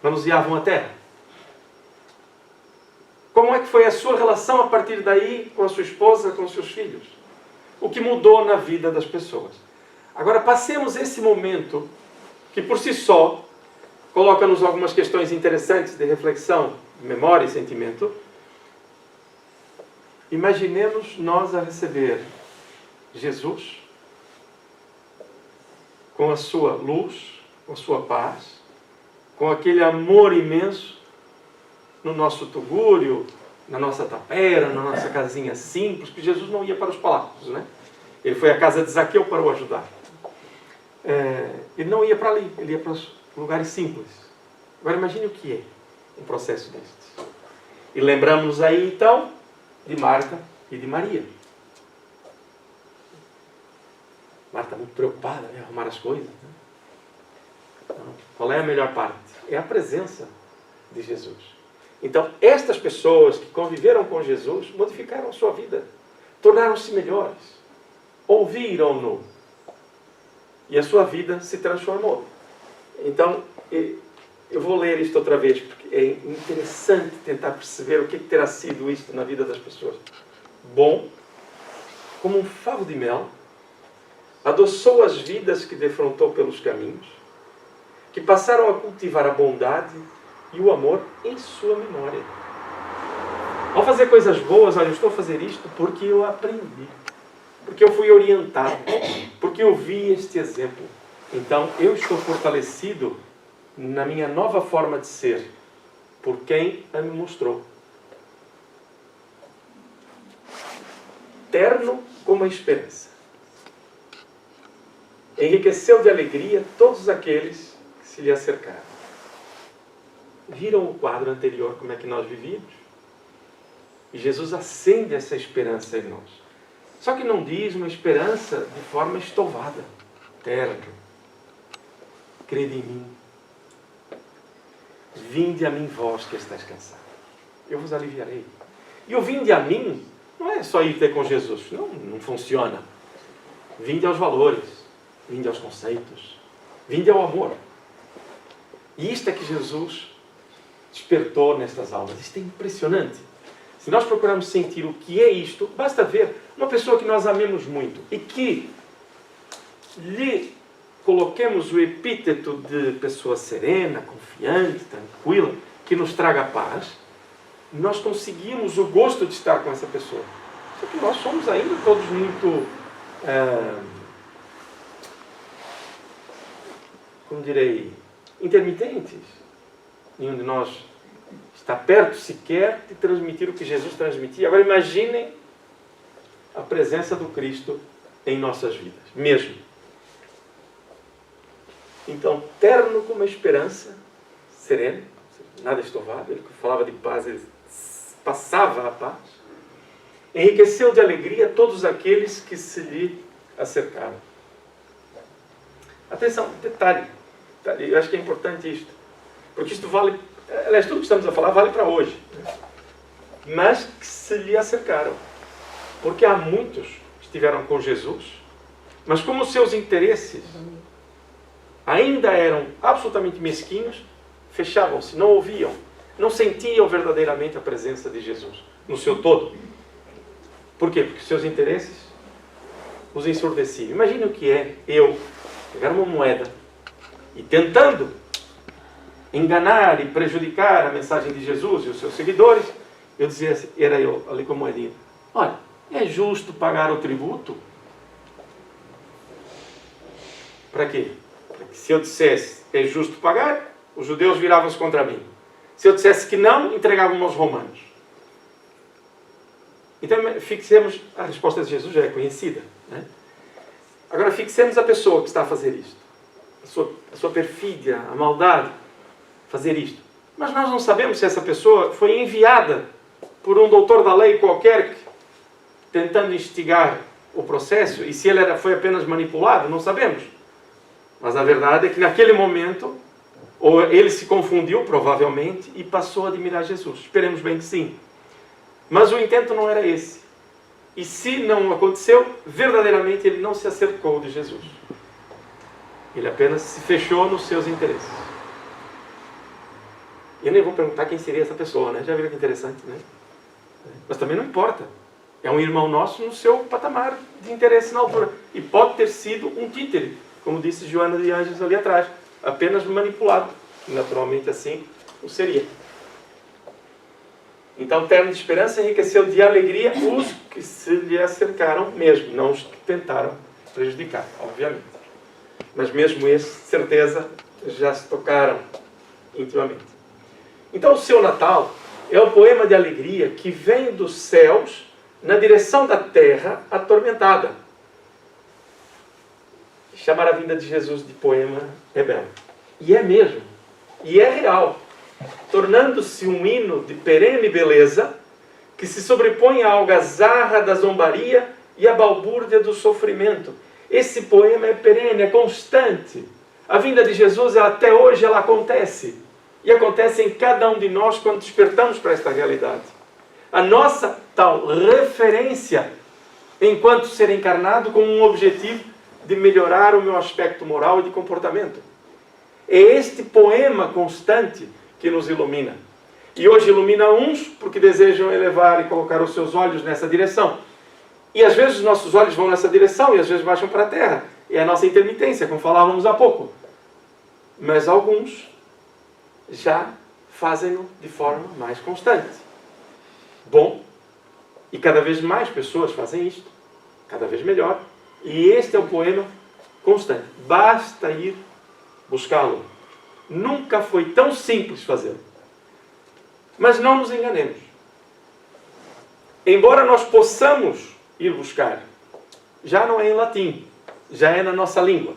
manuseavam a terra? Como é que foi a sua relação a partir daí com a sua esposa, com os seus filhos? O que mudou na vida das pessoas? Agora passemos esse momento que por si só coloca-nos algumas questões interessantes de reflexão, memória e sentimento. Imaginemos nós a receber Jesus com a sua luz, com a sua paz, com aquele amor imenso no nosso tugúrio, na nossa tapera, na nossa casinha simples, porque Jesus não ia para os palácios, né? Ele foi à casa de Zaqueu para o ajudar. Ele não ia para ali, ele ia para os lugares simples. Agora imagine o que é um processo destes. E lembramos-nos aí então de Marta e de Maria. Marta muito preocupada em arrumar as coisas, né? Então, qual é a melhor parte? É a presença de Jesus. Então, estas pessoas que conviveram com Jesus modificaram a sua vida, tornaram-se melhores, ouviram-no e a sua vida se transformou. Então, eu vou ler isto outra vez, porque é interessante tentar perceber o que terá sido isto na vida das pessoas. Bom, como um favo de mel, adoçou as vidas que defrontou pelos caminhos, que passaram a cultivar a bondade e o amor em sua memória. Ao fazer coisas boas, olha, eu estou a fazer isto porque eu aprendi, porque eu fui orientado, porque eu vi este exemplo. Então, eu estou fortalecido na minha nova forma de ser, por quem a me mostrou. terno como a esperança. Enriqueceu de alegria todos aqueles que se lhe acercaram. Viram o quadro anterior, como é que nós vivíamos? E Jesus acende essa esperança em nós. Só que não diz uma esperança de forma estovada. Terno. Crede em mim. Vinde a mim vós que estáis cansados. Eu vos aliviarei. E o vinde a mim não é só ir ter com Jesus. Não funciona. Vinde aos valores. Vinde aos conceitos. Vinde ao amor. E isto é que Jesus despertou nestas aulas. Isto é impressionante. Se nós procurarmos sentir o que é isto, basta ver uma pessoa que nós amemos muito e que lhe coloquemos o epíteto de pessoa serena, confiante, tranquila, que nos traga paz, nós conseguimos o gosto de estar com essa pessoa. Só que nós somos ainda todos muito, como direi, intermitentes. Nenhum de nós está perto sequer de transmitir o que Jesus transmitia. Agora imaginem a presença do Cristo em nossas vidas, mesmo. Então, terno como a esperança, sereno, nada estovado, ele falava de paz, ele passava a paz, enriqueceu de alegria todos aqueles que se lhe acercaram. Atenção, detalhe, eu acho que é importante isto, porque isto vale, aliás, tudo que estamos a falar vale para hoje, mas que se lhe acercaram, porque há muitos que estiveram com Jesus, mas como os seus interesses ainda eram absolutamente mesquinhos, fechavam-se, não ouviam, não sentiam verdadeiramente a presença de Jesus no seu todo. Por quê? Porque seus interesses os ensurdeciam. Imagine o que é eu pegar uma moeda e tentando enganar e prejudicar a mensagem de Jesus e os seus seguidores, eu dizia assim, era eu ali com a moedinha, olha, é justo pagar o tributo? Para quê? Se eu dissesse é justo pagar, os judeus viravam-se contra mim. Se eu dissesse que não, entregavam-me aos romanos. Então, fixemos, a resposta de Jesus já é conhecida, né? Agora, fixemos a pessoa que está a fazer isto. A sua perfídia, a maldade, fazer isto. Mas nós não sabemos se essa pessoa foi enviada por um doutor da lei qualquer, tentando instigar o processo, e se ele foi apenas manipulado, não sabemos. Mas a verdade é que naquele momento, ou ele se confundiu, provavelmente, e passou a admirar Jesus. Esperemos bem que sim. Mas o intento não era esse. E se não aconteceu, verdadeiramente ele não se acercou de Jesus. Ele apenas se fechou nos seus interesses. E eu nem vou perguntar quem seria essa pessoa, né? Já viram que interessante, né? Mas também não importa. É um irmão nosso no seu patamar de interesse na altura. E pode ter sido um títere, como disse Joana de Ângeles ali atrás, apenas manipulado. Naturalmente assim o seria. Então, terno de esperança enriqueceu de alegria os que se lhe acercaram mesmo, não os que tentaram prejudicar, obviamente. Mas mesmo esses, certeza, já se tocaram intimamente. Então, o seu Natal é o poema de alegria que vem dos céus na direção da terra atormentada. Chamar a vinda de Jesus de poema é belo. E é mesmo. E é real. Tornando-se um hino de perene beleza que se sobrepõe à algazarra da zombaria e à balbúrdia do sofrimento. Esse poema é perene, é constante. A vinda de Jesus, até hoje, ela acontece. E acontece em cada um de nós quando despertamos para esta realidade. A nossa tal referência, enquanto ser encarnado, com um objetivo de melhorar o meu aspecto moral e de comportamento. É este poema constante que nos ilumina. E hoje ilumina uns porque desejam elevar e colocar os seus olhos nessa direção. E às vezes os nossos olhos vão nessa direção e às vezes baixam para a terra. É a nossa intermitência, como falávamos há pouco. Mas alguns já fazem-no de forma mais constante. Bom, e cada vez mais pessoas fazem isto, cada vez melhor. E este é o poema constante. Basta ir buscá-lo. Nunca foi tão simples fazê-lo. Mas não nos enganemos. Embora nós possamos ir buscar, já não é em latim, já é na nossa língua.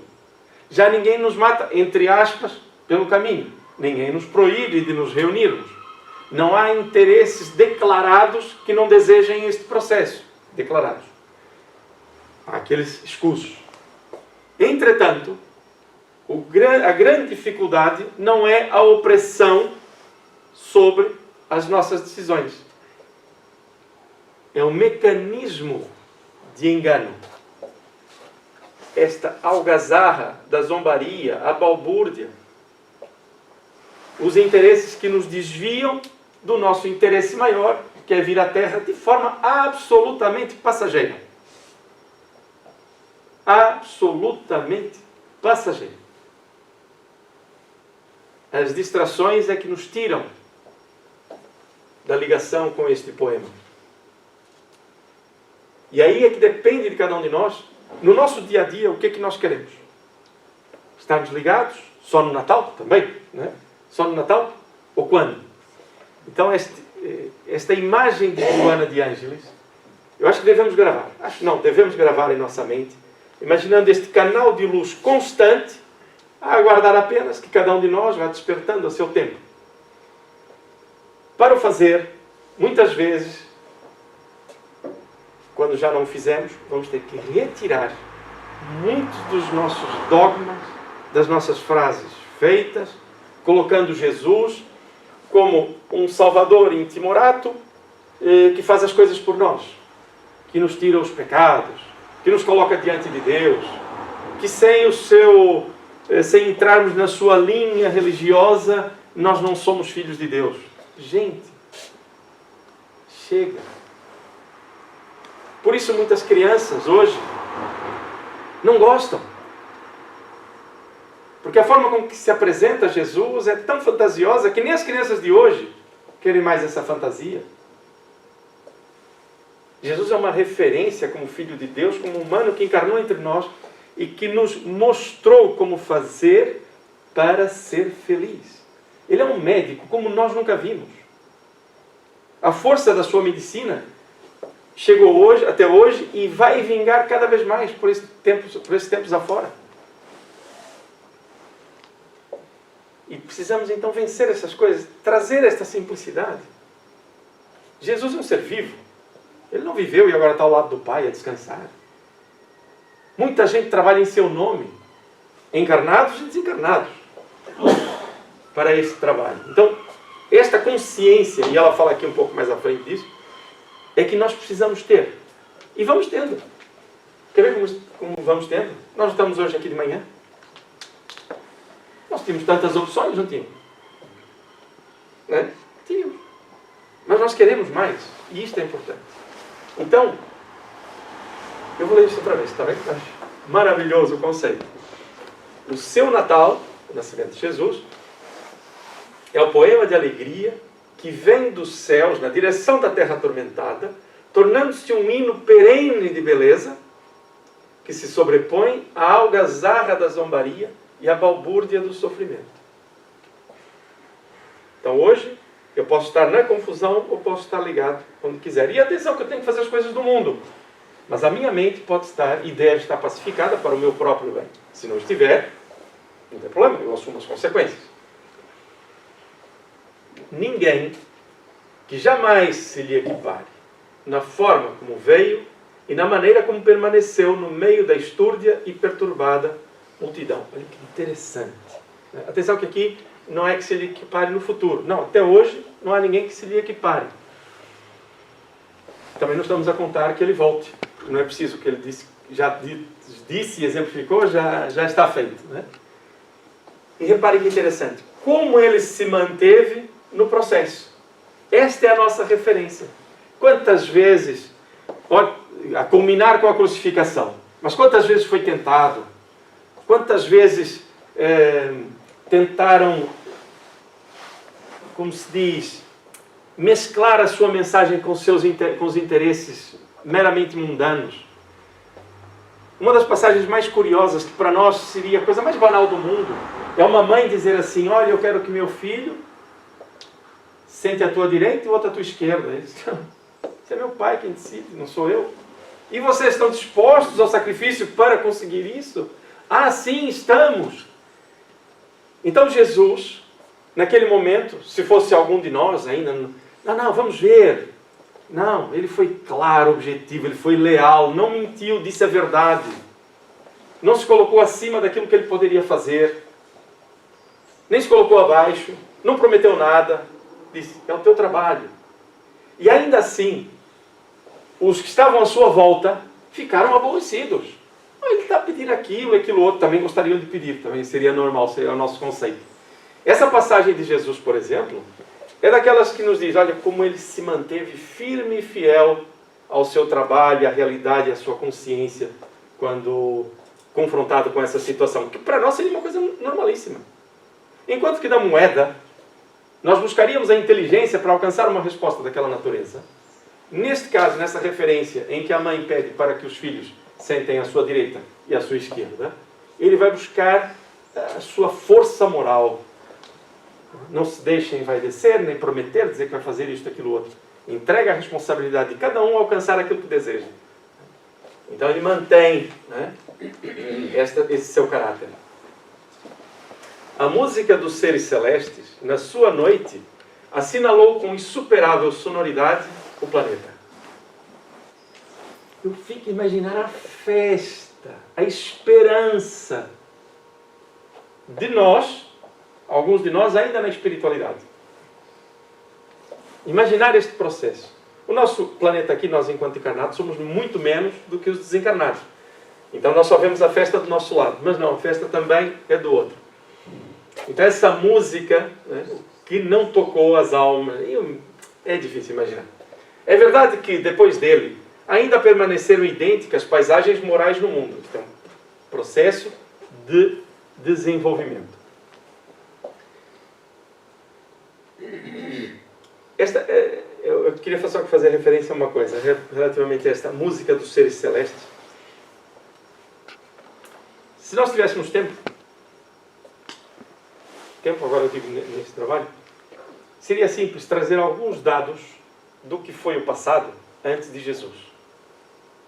Já ninguém nos mata, entre aspas, pelo caminho. Ninguém nos proíbe de nos reunirmos. Não há interesses declarados que não desejem este processo. Declarados. Há aqueles escusos. Entretanto, a grande dificuldade não é a opressão sobre as nossas decisões. É um mecanismo de engano. Esta algazarra da zombaria, a balbúrdia, os interesses que nos desviam do nosso interesse maior, que é vir à Terra de forma absolutamente passageira. Absolutamente passageira. As distrações é que nos tiram da ligação com este poema. E aí é que depende de cada um de nós, no nosso dia a dia, o que é que nós queremos. Estarmos ligados só no Natal também, né? Só no Natal? Ou quando? Então, esta imagem de Joana de Ângeles, eu acho que devemos gravar. Devemos gravar em nossa mente, imaginando este canal de luz constante, a aguardar apenas que cada um de nós vá despertando a seu tempo. Para o fazer, muitas vezes, quando já não o fizemos, vamos ter que retirar muitos dos nossos dogmas, das nossas frases feitas, colocando Jesus como um salvador intimorato que faz as coisas por nós, que nos tira os pecados, que nos coloca diante de Deus, que sem entrarmos na sua linha religiosa, nós não somos filhos de Deus. Gente, chega. Por isso muitas crianças hoje não gostam. Porque a forma como que se apresenta Jesus é tão fantasiosa que nem as crianças de hoje querem mais essa fantasia. Jesus é uma referência como Filho de Deus, como humano que encarnou entre nós e que nos mostrou como fazer para ser feliz. Ele é um médico como nós nunca vimos. A força da sua medicina chegou até hoje e vai vingar cada vez mais por esses tempos afora. E precisamos então vencer essas coisas, trazer esta simplicidade. Jesus é um ser vivo. Ele não viveu e agora está ao lado do Pai a descansar. Muita gente trabalha em seu nome, encarnados e desencarnados, para esse trabalho. Então, esta consciência, e ela fala aqui um pouco mais à frente disso, é que nós precisamos ter. E vamos tendo. Quer ver como vamos tendo? Nós estamos hoje aqui de manhã. Nós tínhamos tantas opções, não tínhamos? Né? Tínhamos. Mas nós queremos mais. E isto é importante. Então, eu vou ler isso outra vez, está bem? Acho maravilhoso o conceito. O seu Natal, o nascimento de Jesus, é o poema de alegria que vem dos céus na direção da terra atormentada, tornando-se um hino perene de beleza, que se sobrepõe à algazarra da zombaria e à balbúrdia do sofrimento. Então hoje, eu posso estar na confusão ou posso estar ligado quando quiser. E atenção que eu tenho que fazer as coisas do mundo. Mas a minha mente pode estar e deve estar pacificada para o meu próprio bem. Se não estiver, não tem problema, eu assumo as consequências. Ninguém que jamais se lhe equipare na forma como veio e na maneira como permaneceu no meio da estúrdia e perturbada multidão. Olha que interessante. Atenção que aqui não é que se lhe equipare no futuro. Não, até hoje não há ninguém que se lhe equipare. Também não estamos a contar que ele volte. Não é preciso que ele disse e exemplificou, já está feito. Né? E repare que interessante. Como ele se manteve no processo. Esta é a nossa referência. Quantas vezes, a culminar com a crucificação, mas quantas vezes foi tentado? Quantas vezes tentaram, como se diz, mesclar a sua mensagem com os interesses meramente mundanos? Uma das passagens mais curiosas, que para nós seria a coisa mais banal do mundo, é uma mãe dizer assim: olha, eu quero que meu filho sente à tua direita e o outro à tua esquerda. Ele diz: isso é meu pai quem decide, não sou eu. E vocês estão dispostos ao sacrifício para conseguir isso? Ah, sim, estamos. Então Jesus, naquele momento, se fosse algum de nós ainda, não, vamos ver. Não, ele foi claro, objetivo, ele foi leal, não mentiu, disse a verdade. Não se colocou acima daquilo que ele poderia fazer. Nem se colocou abaixo, não prometeu nada. Disse, é o teu trabalho. E ainda assim, os que estavam à sua volta ficaram aborrecidos. Ele está a pedir aquilo, aquilo outro, também gostariam de pedir, também seria normal, seria o nosso conceito. Essa passagem de Jesus, por exemplo, é daquelas que nos diz, olha, como ele se manteve firme e fiel ao seu trabalho, à realidade, à sua consciência, quando confrontado com essa situação, que para nós seria uma coisa normalíssima. Enquanto que da moeda, nós buscaríamos a inteligência para alcançar uma resposta daquela natureza. Neste caso, nessa referência, em que a mãe pede para que os filhos sentem à sua direita e à sua esquerda, ele vai buscar a sua força moral. Não se deixem envaidecer, nem prometer, dizer que vai fazer isto, aquilo, outro. Entrega a responsabilidade de cada um a alcançar aquilo que deseja. Então ele mantém, né, esse seu caráter. A música dos seres celestes, na sua noite, assinalou com insuperável sonoridade o planeta. Eu fico a imaginar a festa, a esperança de nós, alguns de nós ainda na espiritualidade. Imaginar este processo. O nosso planeta aqui, nós enquanto encarnados, somos muito menos do que os desencarnados. Então nós só vemos a festa do nosso lado, mas não, a festa também é do outro. Então essa música, né, que não tocou as almas, é difícil imaginar. É verdade que depois dele ainda permaneceram idênticas paisagens morais no mundo. Então, processo de desenvolvimento. Eu queria só fazer referência a uma coisa relativamente a esta música dos seres celestes. Se nós tivéssemos tempo, agora eu digo nesse trabalho, seria simples trazer alguns dados do que foi o passado antes de Jesus.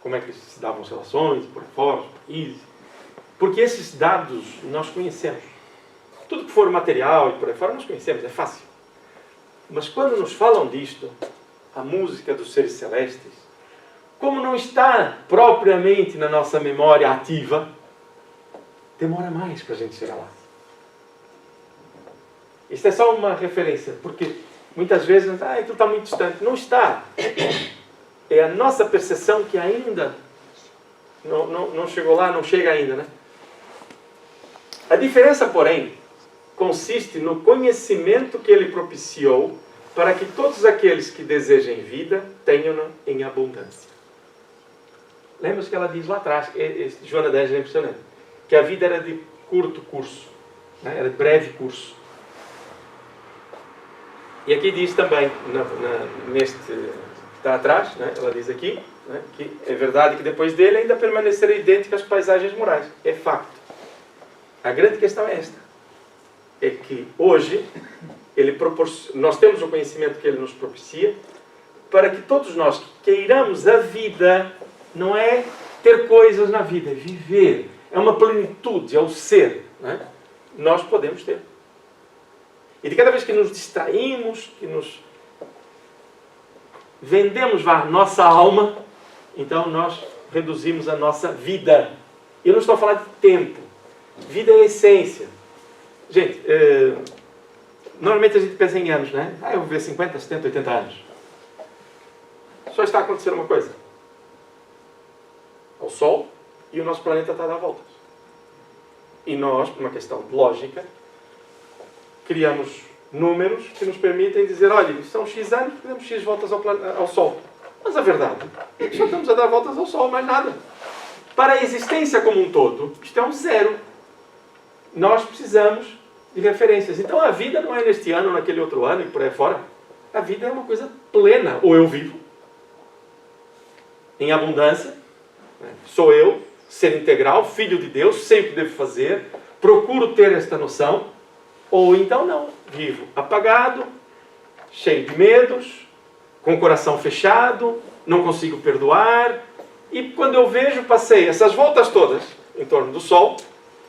Como é que se davam as relações, por fora, os países. Porque esses dados nós conhecemos. Tudo que for material e por aí fora nós conhecemos, é fácil. Mas quando nos falam disto, a música dos seres celestes, como não está propriamente na nossa memória ativa, demora mais para a gente chegar lá. Isto é só uma referência, porque muitas vezes, aquilo está muito distante. Não está. É a nossa percepção que ainda não chegou lá, não chega ainda, né? A diferença, porém, consiste no conhecimento que ele propiciou para que todos aqueles que desejem vida tenham-na em abundância. Lembra-se que ela diz lá atrás, Joana de Ângela é impressionante, que a vida era de curto curso, né? Era de breve curso. E aqui diz também, neste que está atrás, né? Ela diz aqui, né? Que é verdade que depois dele ainda permaneceram idênticas as paisagens morais. É facto. A grande questão é esta. É que hoje nós temos o conhecimento que ele nos propicia para que todos nós que queiramos a vida, não é ter coisas na vida, é viver. É uma plenitude, é o ser. Né? Nós podemos ter. E de cada vez que nos distraímos, que nos vendemos a nossa alma, então nós reduzimos a nossa vida. Eu não estou a falar de tempo. Vida é a essência. Gente, normalmente a gente pensa em anos, né? Eu vou viver 50, 70, 80 anos. Só está acontecendo uma coisa. O Sol e o nosso planeta está a dar voltas. E nós, por uma questão de lógica, criamos números que nos permitem dizer, olha, são X anos, damos X voltas ao Sol. Mas a verdade é que só estamos a dar voltas ao Sol, mais nada. Para a existência como um todo, isto é um zero. Nós precisamos de referências. Então a vida não é neste ano, naquele outro ano e por aí fora. A vida é uma coisa plena. Ou eu vivo em abundância, né? Sou eu, ser integral, filho de Deus, sei o que devo fazer, procuro ter esta noção, ou então não, vivo apagado, cheio de medos, com o coração fechado, não consigo perdoar, E quando eu vejo, passei essas voltas todas em torno do Sol,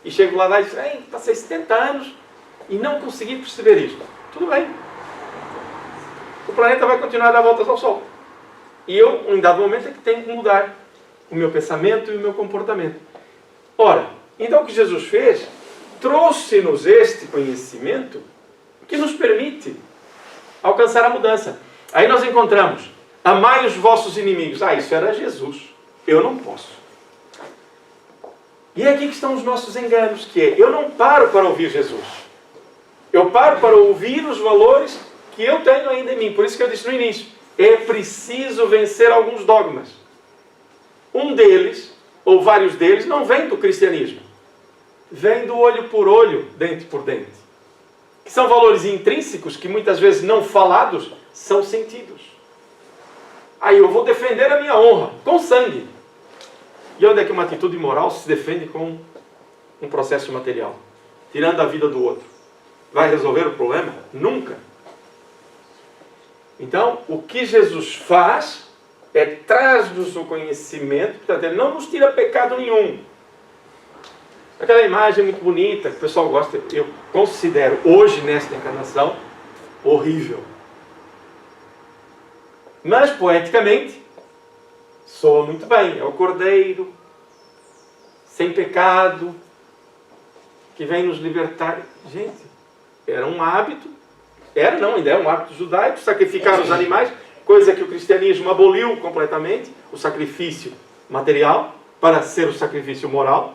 e chego lá e digo, passei 70 anos e não consegui perceber isto. Tudo bem. O planeta vai continuar a dar voltas ao Sol. E eu, em dado momento, é que tenho que mudar o meu pensamento e o meu comportamento. Ora, então o que Jesus fez, trouxe-nos este conhecimento que nos permite alcançar a mudança. Aí nós encontramos, amai os vossos inimigos. Isso era Jesus. Eu não posso. E é aqui que estão os nossos enganos, que é, eu não paro para ouvir Jesus. Eu paro para ouvir os valores que eu tenho ainda em mim. Por isso que eu disse no início, é preciso vencer alguns dogmas. Um deles, ou vários deles, não vem do cristianismo. Vem do olho por olho, dente por dente. Que são valores intrínsecos que muitas vezes não falados, são sentidos. Aí eu vou defender a minha honra, com sangue. E onde é que uma atitude moral se defende com um processo material? Tirando a vida do outro. Vai resolver o problema? Nunca. Então, o que Jesus faz é traz-nos o conhecimento, portanto, ele não nos tira pecado nenhum. Aquela imagem muito bonita, que o pessoal gosta, eu considero hoje, nesta encarnação, horrível. Mas, poeticamente, soa muito bem. É o Cordeiro, sem pecado, que vem nos libertar. Gente, era um hábito, ainda é um hábito judaico, sacrificar os animais, coisa que o cristianismo aboliu completamente, o sacrifício material, para ser o sacrifício moral,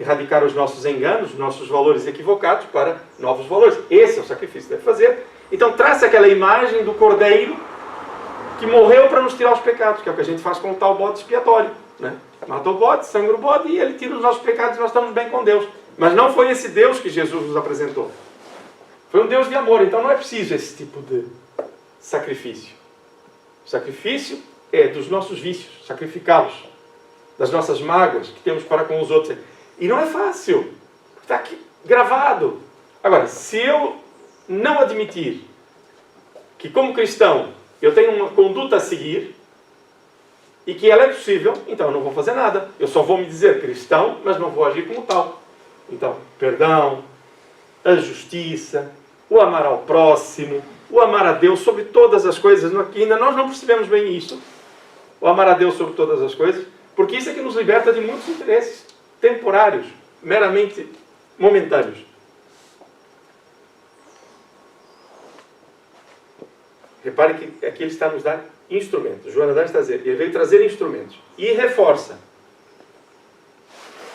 erradicar os nossos enganos, os nossos valores equivocados para novos valores. Esse é o sacrifício que deve fazer. Então, traça aquela imagem do Cordeiro que morreu para nos tirar os pecados, que é o que a gente faz com o tal bode expiatório. Né? Mata o bode, sangra o bode e ele tira os nossos pecados e nós estamos bem com Deus. Mas não foi esse Deus que Jesus nos apresentou. Foi um Deus de amor, então não é preciso esse tipo de sacrifício. O sacrifício é dos nossos vícios, sacrificá-los, das nossas mágoas que temos para com os outros. E não é fácil, está aqui gravado. Agora, se eu não admitir que como cristão eu tenho uma conduta a seguir e que ela é possível, então eu não vou fazer nada. Eu só vou me dizer cristão, mas não vou agir como tal. Então, perdão, a justiça, o amar ao próximo, o amar a Deus sobre todas as coisas. Ainda nós não percebemos bem isso. O amar a Deus sobre todas as coisas, porque isso é que nos liberta de muitos interesses temporários, meramente momentâneos. Repare que aqui ele está a nos dar instrumentos. Joana Dark está a dizer, ele veio trazer instrumentos. E reforça.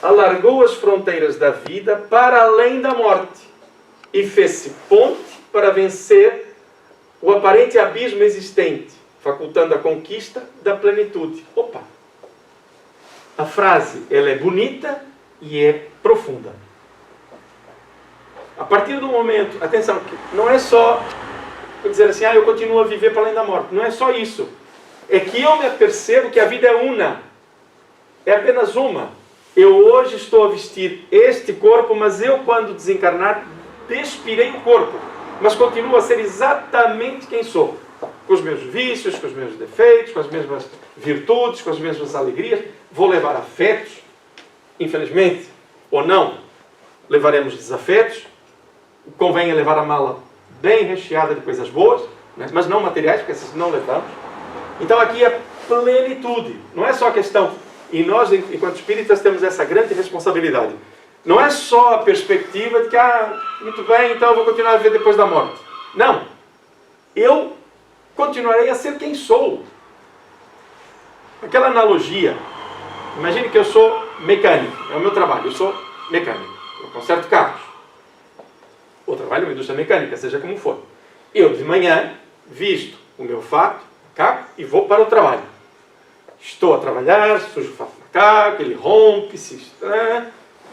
Alargou as fronteiras da vida para além da morte. E fez-se ponte para vencer o aparente abismo existente, facultando a conquista da plenitude. Opa! A frase, ela é bonita e é profunda. A partir do momento, atenção, não é só dizer assim, eu continuo a viver para além da morte. Não é só isso. É que eu me apercebo que a vida é una. É apenas uma. Eu hoje estou a vestir este corpo, mas eu, quando desencarnar, despirei o corpo. Mas continuo a ser exatamente quem sou. Com os meus vícios, com os meus defeitos, com as mesmas virtudes, com as mesmas alegrias. Vou levar afetos, infelizmente, ou não, levaremos desafetos. Convém levar a mala bem recheada de coisas boas, né? Mas não materiais, porque essas não levamos. Então aqui é plenitude. Não é só questão. E nós, enquanto espíritas, temos essa grande responsabilidade. Não é só a perspectiva de que, muito bem, então eu vou continuar a viver depois da morte. Não. Eu continuarei a ser quem sou. Aquela analogia. Imagine que eu sou mecânico. É o meu trabalho. Eu sou mecânico. Eu conserto carros. Ou trabalho na indústria mecânica, seja como for. Eu, de manhã, visto o meu fato, caco, e vou para o trabalho. Estou a trabalhar, sujo o fato do macaco, ele rompe,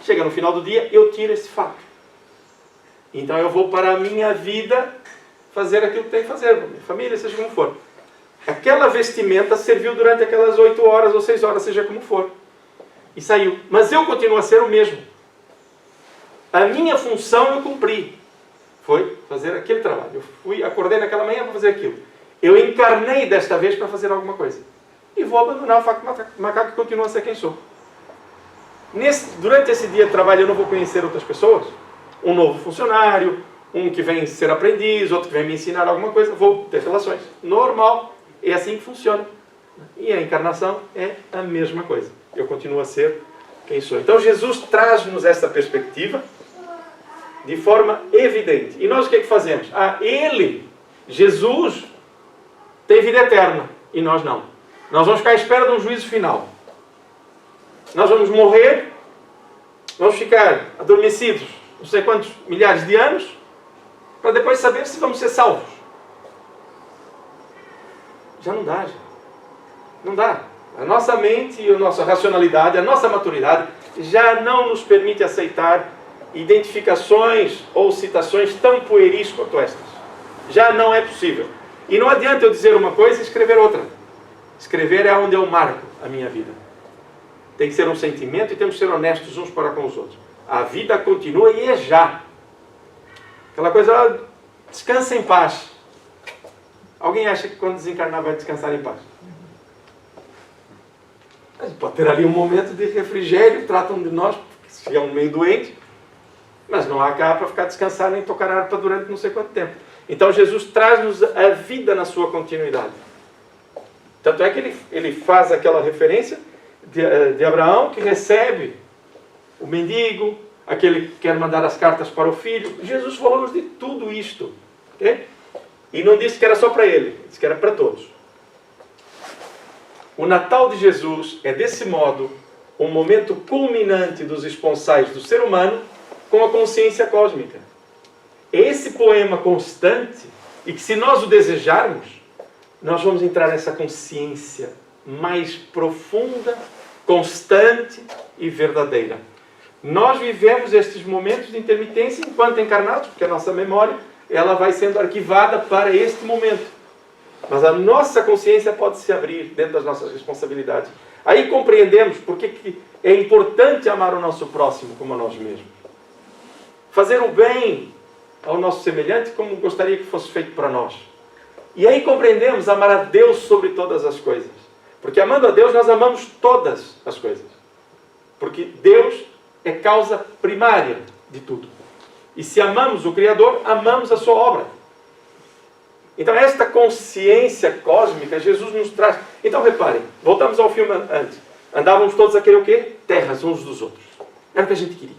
chega no final do dia, eu tiro esse fato. Então eu vou para a minha vida fazer aquilo que tenho que fazer, para a minha família, seja como for. Aquela vestimenta serviu durante aquelas 8 horas ou 6 horas, seja como for. E saiu. Mas eu continuo a ser o mesmo. A minha função eu cumpri. Foi fazer aquele trabalho. Eu acordei naquela manhã para fazer aquilo. Eu encarnei desta vez para fazer alguma coisa. e vou abandonar o faco macaco e continuo a ser quem sou. Durante esse dia de trabalho eu não vou conhecer outras pessoas, um novo funcionário, um que vem ser aprendiz, outro que vem me ensinar alguma coisa, vou ter relações. Normal, é assim que funciona. E a encarnação é a mesma coisa. Eu continuo a ser quem sou. Então Jesus traz-nos essa perspectiva de forma evidente. E nós o que é que fazemos? Ele, Jesus, tem vida eterna e nós não. Nós vamos ficar à espera de um juízo final. Nós vamos morrer, vamos ficar adormecidos não sei quantos milhares de anos, para depois saber se vamos ser salvos. Já não dá, gente. Não dá. A nossa mente e a nossa racionalidade, a nossa maturidade, já não nos permite aceitar identificações ou citações tão pueris quanto estas. Já não é possível. E não adianta eu dizer uma coisa e escrever outra. Escrever é onde eu marco a minha vida. Tem que ser um sentimento e temos que ser honestos uns para com os outros. A vida continua e é já. Aquela coisa, descansa em paz. Alguém acha que quando desencarnar vai descansar em paz? A gente pode ter ali um momento de refrigério, tratam de nós, porque chegamos meio doentes, mas não há cá para ficar descansado nem tocar harpa durante não sei quanto tempo. Então Jesus traz-nos a vida na sua continuidade. Tanto é que ele faz aquela referência de Abraão, que recebe o mendigo, aquele que quer mandar as cartas para o filho. Jesus falou-nos de tudo isto. Okay? E não disse que era só para ele, disse que era para todos. O Natal de Jesus é, desse modo, um momento culminante dos esponsais do ser humano com a consciência cósmica. É esse poema constante e que, se nós o desejarmos, nós vamos entrar nessa consciência mais profunda, constante e verdadeira. Nós vivemos estes momentos de intermitência enquanto encarnados, porque a nossa memória ela vai sendo arquivada para este momento. Mas a nossa consciência pode se abrir dentro das nossas responsabilidades. Aí compreendemos porque que é importante amar o nosso próximo como a nós mesmos. Fazer o bem ao nosso semelhante como gostaria que fosse feito para nós. E aí compreendemos amar a Deus sobre todas as coisas. Porque amando a Deus nós amamos todas as coisas. Porque Deus é causa primária de tudo. E se amamos o Criador, amamos a sua obra. Então esta consciência cósmica Jesus nos traz. Então reparem, voltamos ao filme antes. Andávamos todos a querer o quê? Terras uns dos outros. Era o que a gente queria.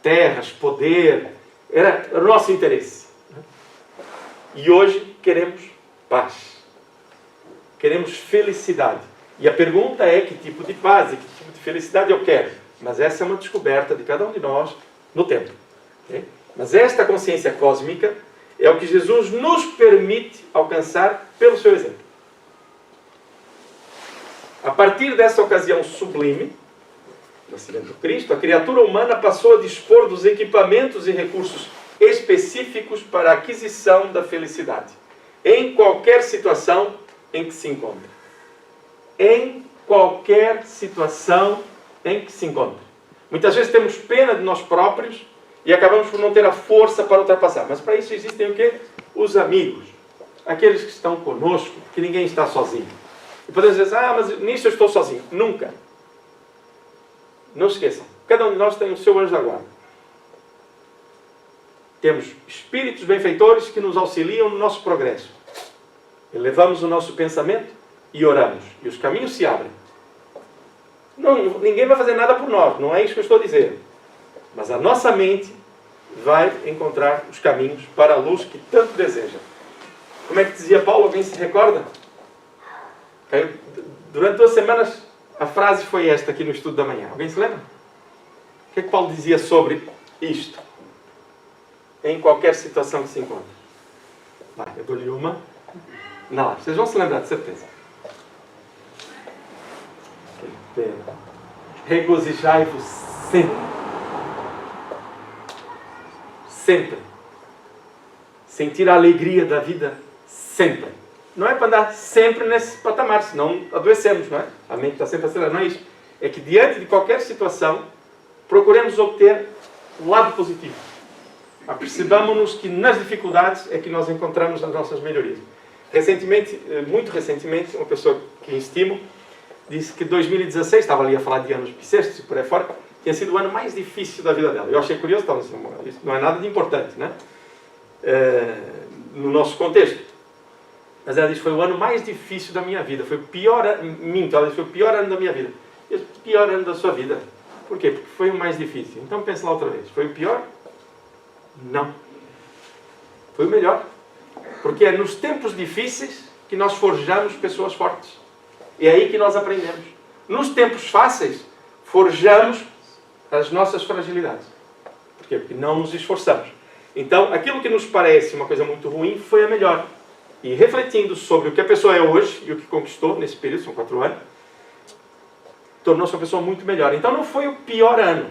Terras, poder, era o nosso interesse. E hoje queremos paz. Queremos felicidade. E a pergunta é que tipo de paz e que tipo de felicidade eu quero. Mas essa é uma descoberta de cada um de nós no tempo. Okay? Mas esta consciência cósmica é o que Jesus nos permite alcançar pelo seu exemplo. A partir dessa ocasião sublime, nascimento do Cristo, a criatura humana passou a dispor dos equipamentos e recursos específicos para a aquisição da felicidade, em qualquer situação em que se encontre. Em qualquer situação em que se encontre. Muitas vezes temos pena de nós próprios e acabamos por não ter a força para ultrapassar. Mas para isso existem o quê? Os amigos. Aqueles que estão conosco, que ninguém está sozinho. E podemos dizer, mas nisso eu estou sozinho. Nunca. Não se esqueçam. Cada um de nós tem o seu anjo da guarda. Temos espíritos benfeitores que nos auxiliam no nosso progresso. Elevamos o nosso pensamento e oramos. E os caminhos se abrem. Ninguém vai fazer nada por nós. Não é isso que eu estou a dizer. Mas a nossa mente vai encontrar os caminhos para a luz que tanto deseja. Como é que dizia Paulo? Alguém se recorda? Durante 2 semanas a frase foi esta aqui no estudo da manhã. Alguém se lembra? O que é que Paulo dizia sobre isto? Em qualquer situação que se encontre. Vai, eu dou-lhe uma. Não, vocês vão se lembrar, de certeza. Que pena. Regozijai-vos sempre. Sempre. Sentir a alegria da vida sempre. Não é para andar sempre nesse patamar, senão adoecemos, não é? A mente está sempre acelerada. Não é isso. É que diante de qualquer situação, procuremos obter o lado positivo. Apercebamos-nos que nas dificuldades é que nós encontramos as nossas melhorias. Recentemente, muito recentemente, uma pessoa que estimo disse que 2016, estava ali a falar de anos bissextos e por aí fora, tinha sido o ano mais difícil da vida dela. Eu achei curioso, estava assim, isso não é nada de importante, né? No nosso contexto. Mas ela disse, foi o ano mais difícil da minha vida. Foi o pior, ela disse, foi o pior ano da minha vida. Eu disse, pior ano da sua vida. Por quê? Porque foi o mais difícil. Então pense lá outra vez. Foi o pior? Não. Foi o melhor. Porque é nos tempos difíceis que nós forjamos pessoas fortes. É aí que nós aprendemos. Nos tempos fáceis, forjamos as nossas fragilidades. Por quê? Porque não nos esforçamos. Então, aquilo que nos parece uma coisa muito ruim foi a melhor. E refletindo sobre o que a pessoa é hoje e o que conquistou nesse período, são 4 anos, tornou-se uma pessoa muito melhor. Então não foi o pior ano,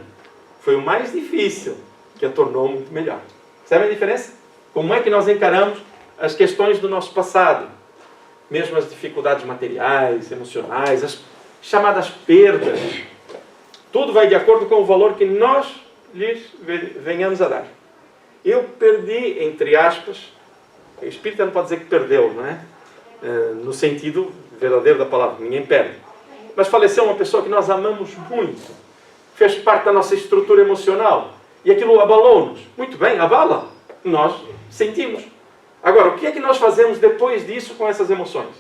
foi o mais difícil que a tornou muito melhor. Sabe a diferença? Como é que nós encaramos as questões do nosso passado? Mesmo as dificuldades materiais, emocionais, as chamadas perdas. Tudo vai de acordo com o valor que nós lhes venhamos a dar. Eu perdi, entre aspas, o espírita não pode dizer que perdeu, não é? No sentido verdadeiro da palavra, ninguém perde. Mas faleceu uma pessoa que nós amamos muito, fez parte da nossa estrutura emocional, e aquilo abalou-nos. Muito bem, abala. Nós sentimos. Agora, o que é que nós fazemos depois disso com essas emoções?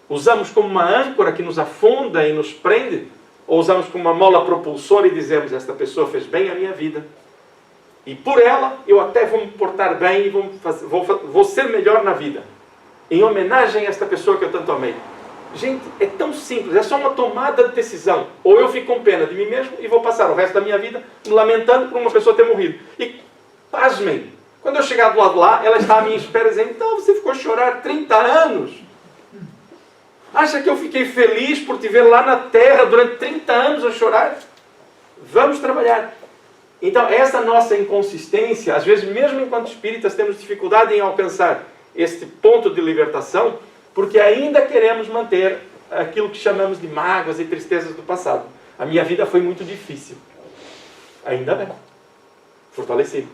Usamos como uma âncora que nos afunda e nos prende? Ou usamos como uma mola propulsora e dizemos, esta pessoa fez bem a minha vida, e por ela eu até vou me portar bem e vou ser melhor na vida, em homenagem a esta pessoa que eu tanto amei. Gente, é tão simples, é só uma tomada de decisão. Ou eu fico com pena de mim mesmo e vou passar o resto da minha vida me lamentando por uma pessoa ter morrido. E, pasmem, quando eu chegar do lado de lá, ela está à minha espera dizendo, então você ficou a chorar 30 anos? Acha que eu fiquei feliz por te ver lá na terra durante 30 anos a chorar? Vamos trabalhar. Então, essa nossa inconsistência, às vezes, mesmo enquanto espíritas, temos dificuldade em alcançar este ponto de libertação, porque ainda queremos manter aquilo que chamamos de mágoas e tristezas do passado. A minha vida foi muito difícil. Ainda bem. Fortalecido.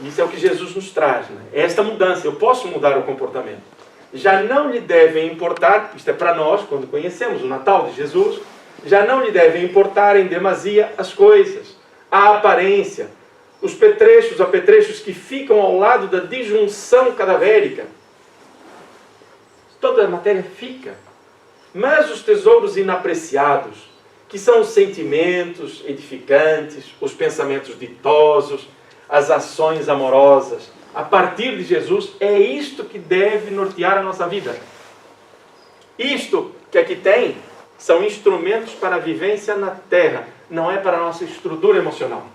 Isso é o que Jesus nos traz, né? Esta mudança. Eu posso mudar o comportamento. Já não lhe devem importar, isto é para nós, quando conhecemos o Natal de Jesus, já não lhe devem importar em demasia as coisas, a aparência, os apetrechos que ficam ao lado da disjunção cadavérica. Toda a matéria fica. Mas os tesouros inapreciados, que são os sentimentos edificantes, os pensamentos ditosos, as ações amorosas, a partir de Jesus, é isto que deve nortear a nossa vida. Isto que aqui tem são instrumentos para a vivência na Terra, não é para a nossa estrutura emocional.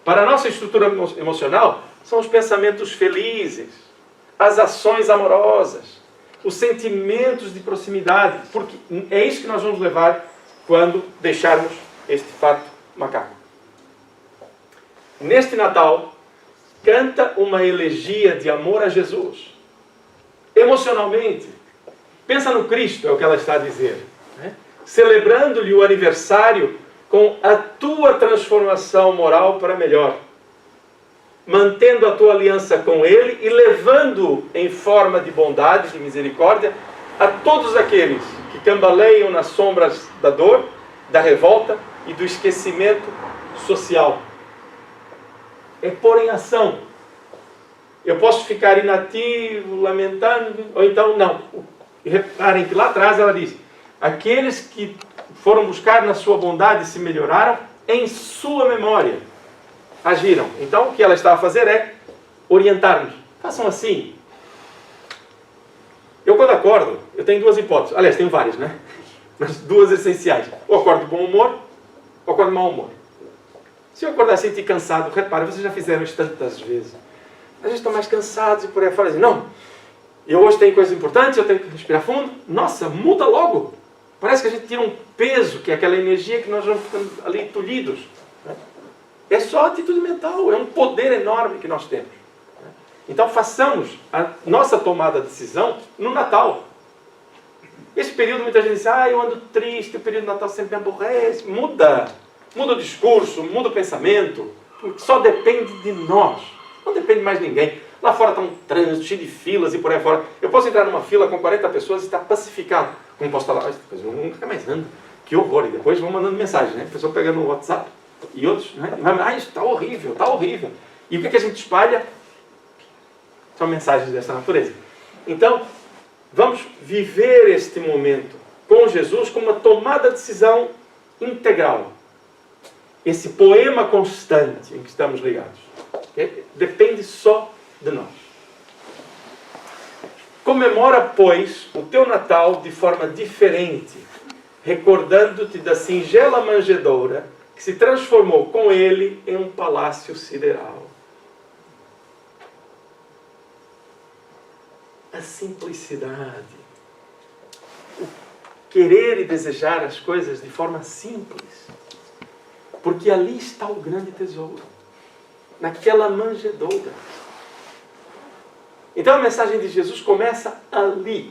Para a nossa estrutura emocional, são os pensamentos felizes, as ações amorosas, os sentimentos de proximidade, porque é isso que nós vamos levar quando deixarmos este fato macabro. Neste Natal, canta uma elegia de amor a Jesus. Emocionalmente, pensa no Cristo, é o que ela está a dizer, né? Celebrando-lhe o aniversário com a tua transformação moral para melhor, mantendo a tua aliança com Ele e levando em forma de bondade, de misericórdia, a todos aqueles que cambaleiam nas sombras da dor, da revolta e do esquecimento social. É pôr em ação. Eu posso ficar inativo, lamentando, ou então não. E reparem que lá atrás ela diz, aqueles que foram buscar na sua bondade e se melhoraram, em sua memória agiram. Então o que ela está a fazer é orientar-nos. Façam assim. Eu quando acordo, eu tenho duas hipóteses. Aliás, tenho várias, né? Mas duas essenciais. Ou acordo de bom humor, ou acordo de mau humor. Se eu acordar assim e cansado, repare, vocês já fizeram isso tantas vezes. A gente está mais cansados e por aí fora. Não, eu hoje tenho coisas importantes, eu tenho que respirar fundo. Nossa, muda logo. Parece que a gente tira um peso, que é aquela energia que nós vamos ficando ali tolhidos. É só atitude mental, é um poder enorme que nós temos. Então façamos a nossa tomada de decisão no Natal. Esse período muita gente diz, eu ando triste, o período do Natal sempre me aborrece. Muda o discurso, muda o pensamento, porque só depende de nós. Não depende mais de ninguém. Lá fora está um trânsito cheio de filas e por aí fora. Eu posso entrar numa fila com 40 pessoas e estar pacificado. Como posso falar, depois eu nunca mais ando. Que horror. E depois vão mandando mensagem, né? A pessoa pega no WhatsApp e outros, né? Isso está horrível, está horrível. E o que a gente espalha? São mensagens dessa natureza. Então, vamos viver este momento com Jesus como uma tomada de decisão integral. Esse poema constante em que estamos ligados. Okay? Depende só de nós. Comemora, pois, o teu Natal de forma diferente, recordando-te da singela manjedoura que se transformou com ele em um palácio sideral. A simplicidade. O querer e desejar as coisas de forma simples. Porque ali está o grande tesouro. Naquela manjedoura. Então a mensagem de Jesus começa ali.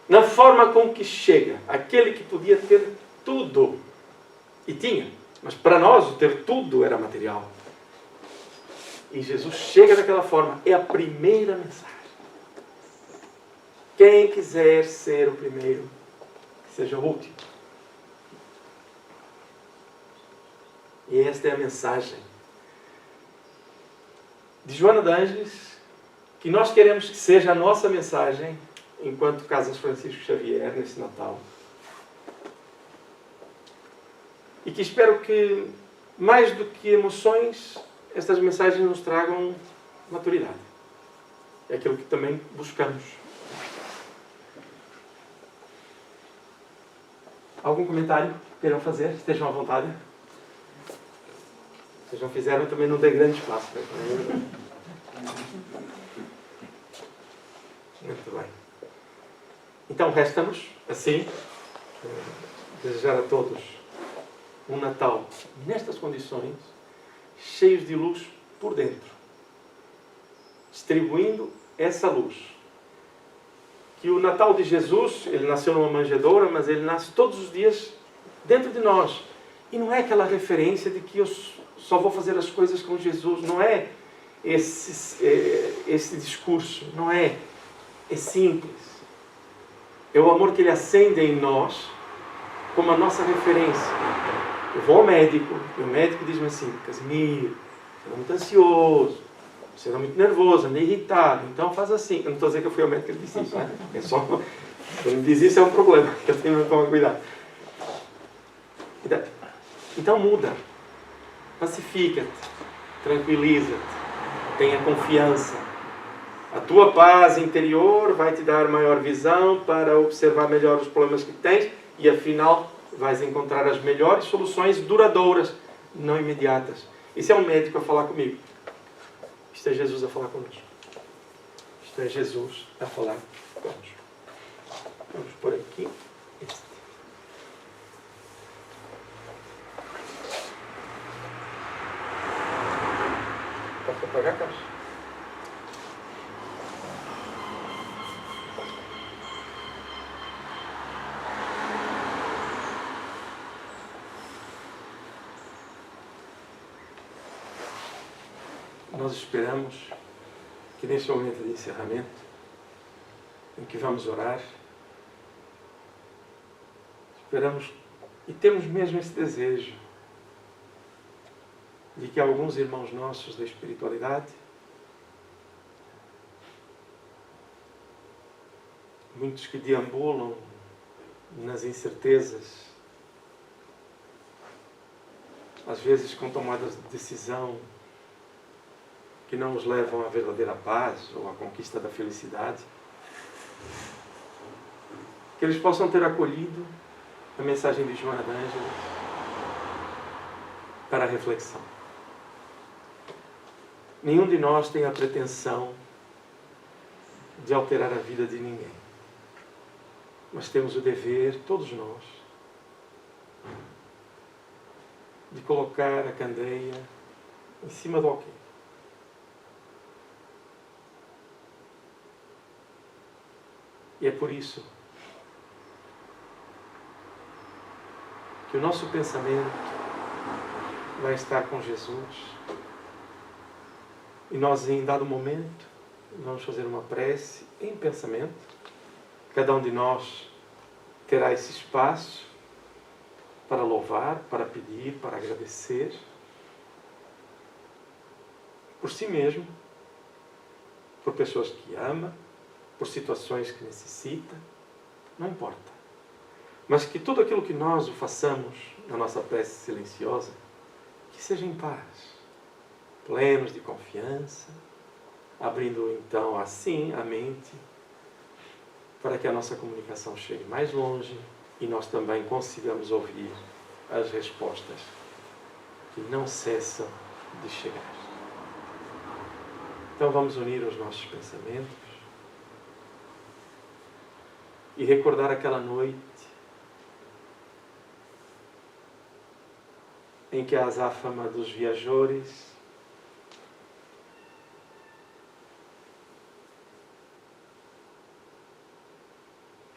Na forma com que chega. Aquele que podia ter tudo. E tinha. Mas para nós o ter tudo era material. E Jesus chega daquela forma. É a primeira mensagem. Quem quiser ser o primeiro, que seja o último. E esta é a mensagem de Joana de Ângeles, que nós queremos que seja a nossa mensagem enquanto Casas Francisco Xavier nesse Natal. E que espero que, mais do que emoções, estas mensagens nos tragam maturidade. É aquilo que também buscamos. Algum comentário que queiram fazer? Estejam à vontade. Vocês não fizeram, também não dê grande espaço. Muito bem. Então, resta-nos, assim, desejar a todos um Natal nestas condições, cheios de luz por dentro. Distribuindo essa luz. Que o Natal de Jesus, ele nasceu numa manjedoura, mas ele nasce todos os dias dentro de nós. E não é aquela referência de que eu só vou fazer as coisas com Jesus. Não é esse discurso. Não é. É simples. É o amor que ele acende em nós como a nossa referência. Eu vou ao médico e o médico diz-me assim: Casimiro, você é muito ansioso, você é muito nervoso, anda irritado, então faz assim. Eu não estou dizendo que eu fui ao médico que ele disse isso, né? É só, quando ele diz isso é um problema, eu tenho que tomar cuidado. Então muda, pacifica-te, tranquiliza-te, tenha confiança. A tua paz interior vai te dar maior visão para observar melhor os problemas que tens e afinal vais encontrar as melhores soluções duradouras, não imediatas. Isso é um médico a falar comigo. Isto é Jesus a falar conosco. Isto é Jesus a falar conosco. Vamos por aqui este. Posso apagar, Carlos? Nós esperamos que neste momento de encerramento, em que vamos orar, esperamos e temos mesmo esse desejo de que alguns irmãos nossos da espiritualidade, muitos que deambulam nas incertezas, às vezes com tomadas de decisão que não os levam à verdadeira paz ou à conquista da felicidade, que eles possam ter acolhido a mensagem de Joana de Ângeles para a reflexão. Nenhum de nós tem a pretensão de alterar a vida de ninguém, mas temos o dever, todos nós, de colocar a candeia em cima do alqueire. E é por isso que o nosso pensamento vai estar com Jesus e nós, em dado momento, vamos fazer uma prece em pensamento. Cada um de nós terá esse espaço para louvar, para pedir, para agradecer por si mesmo, por pessoas que ama, por situações que necessita, não importa. Mas que tudo aquilo que nós o façamos na nossa prece silenciosa, que seja em paz, plenos de confiança, abrindo então assim a mente para que a nossa comunicação chegue mais longe e nós também consigamos ouvir as respostas que não cessam de chegar. Então vamos unir os nossos pensamentos e recordar aquela noite em que a azáfama dos viajores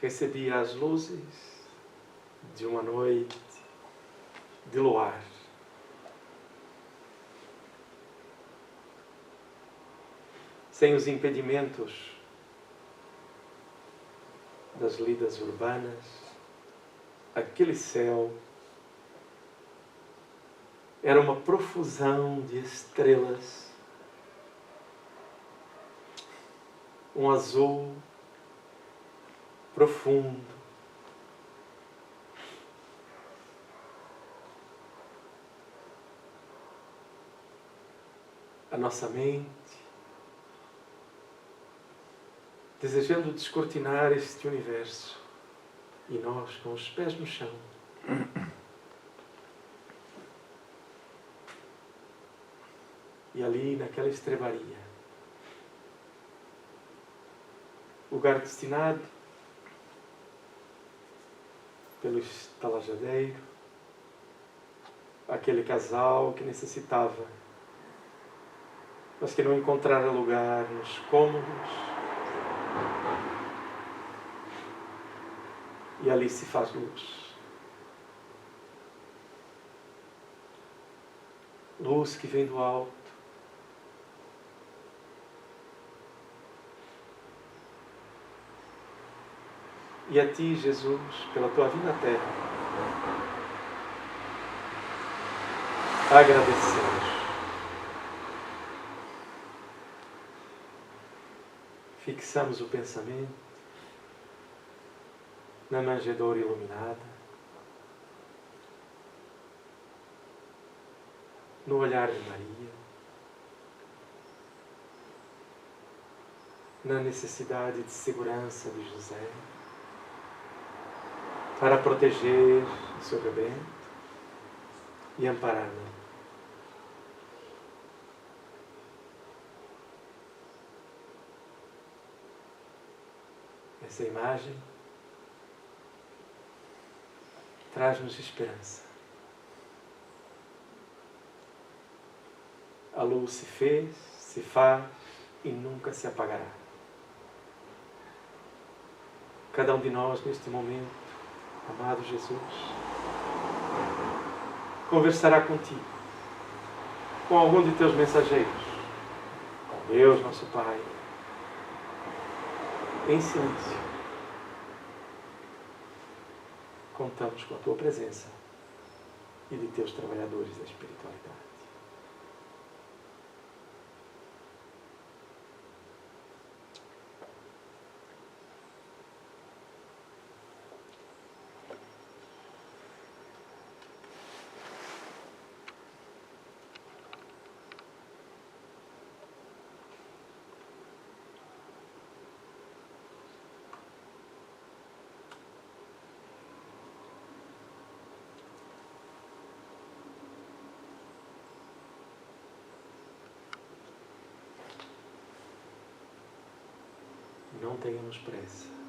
recebia as luzes de uma noite de luar. Sem os impedimentos das lidas urbanas, aquele céu era uma profusão de estrelas, um azul profundo, a nossa mente desejando descortinar este universo e nós com os pés no chão. E ali naquela estrebaria, lugar destinado pelo estalajadeiro, aquele casal que necessitava, mas que não encontrara lugar nos cômodos. E ali se faz luz. Luz que vem do alto. E a Ti, Jesus, pela Tua vinda à Terra, agradecemos. Fixamos o pensamento na manjedoura iluminada, no olhar de Maria, na necessidade de segurança de José, para proteger o seu rebento e amparar-no. Essa imagem traz-nos esperança. A luz se fez, se faz e nunca se apagará. Cada um de nós neste momento, amado Jesus, conversará contigo, com algum de teus mensageiros, com Deus, nosso Pai, em silêncio. Contamos com a tua presença e de teus trabalhadores da espiritualidade. Não tenhamos pressa.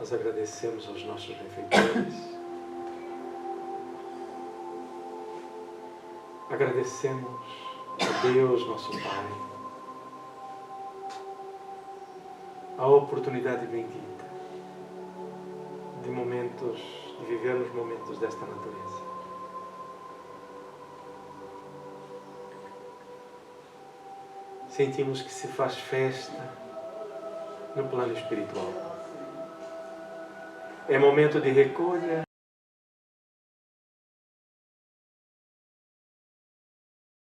Nós agradecemos aos nossos benfeitores. Agradecemos a Deus, nosso Pai, a oportunidade bendita de viver os momentos desta natureza. Sentimos que se faz festa no plano espiritual. É momento de recolha,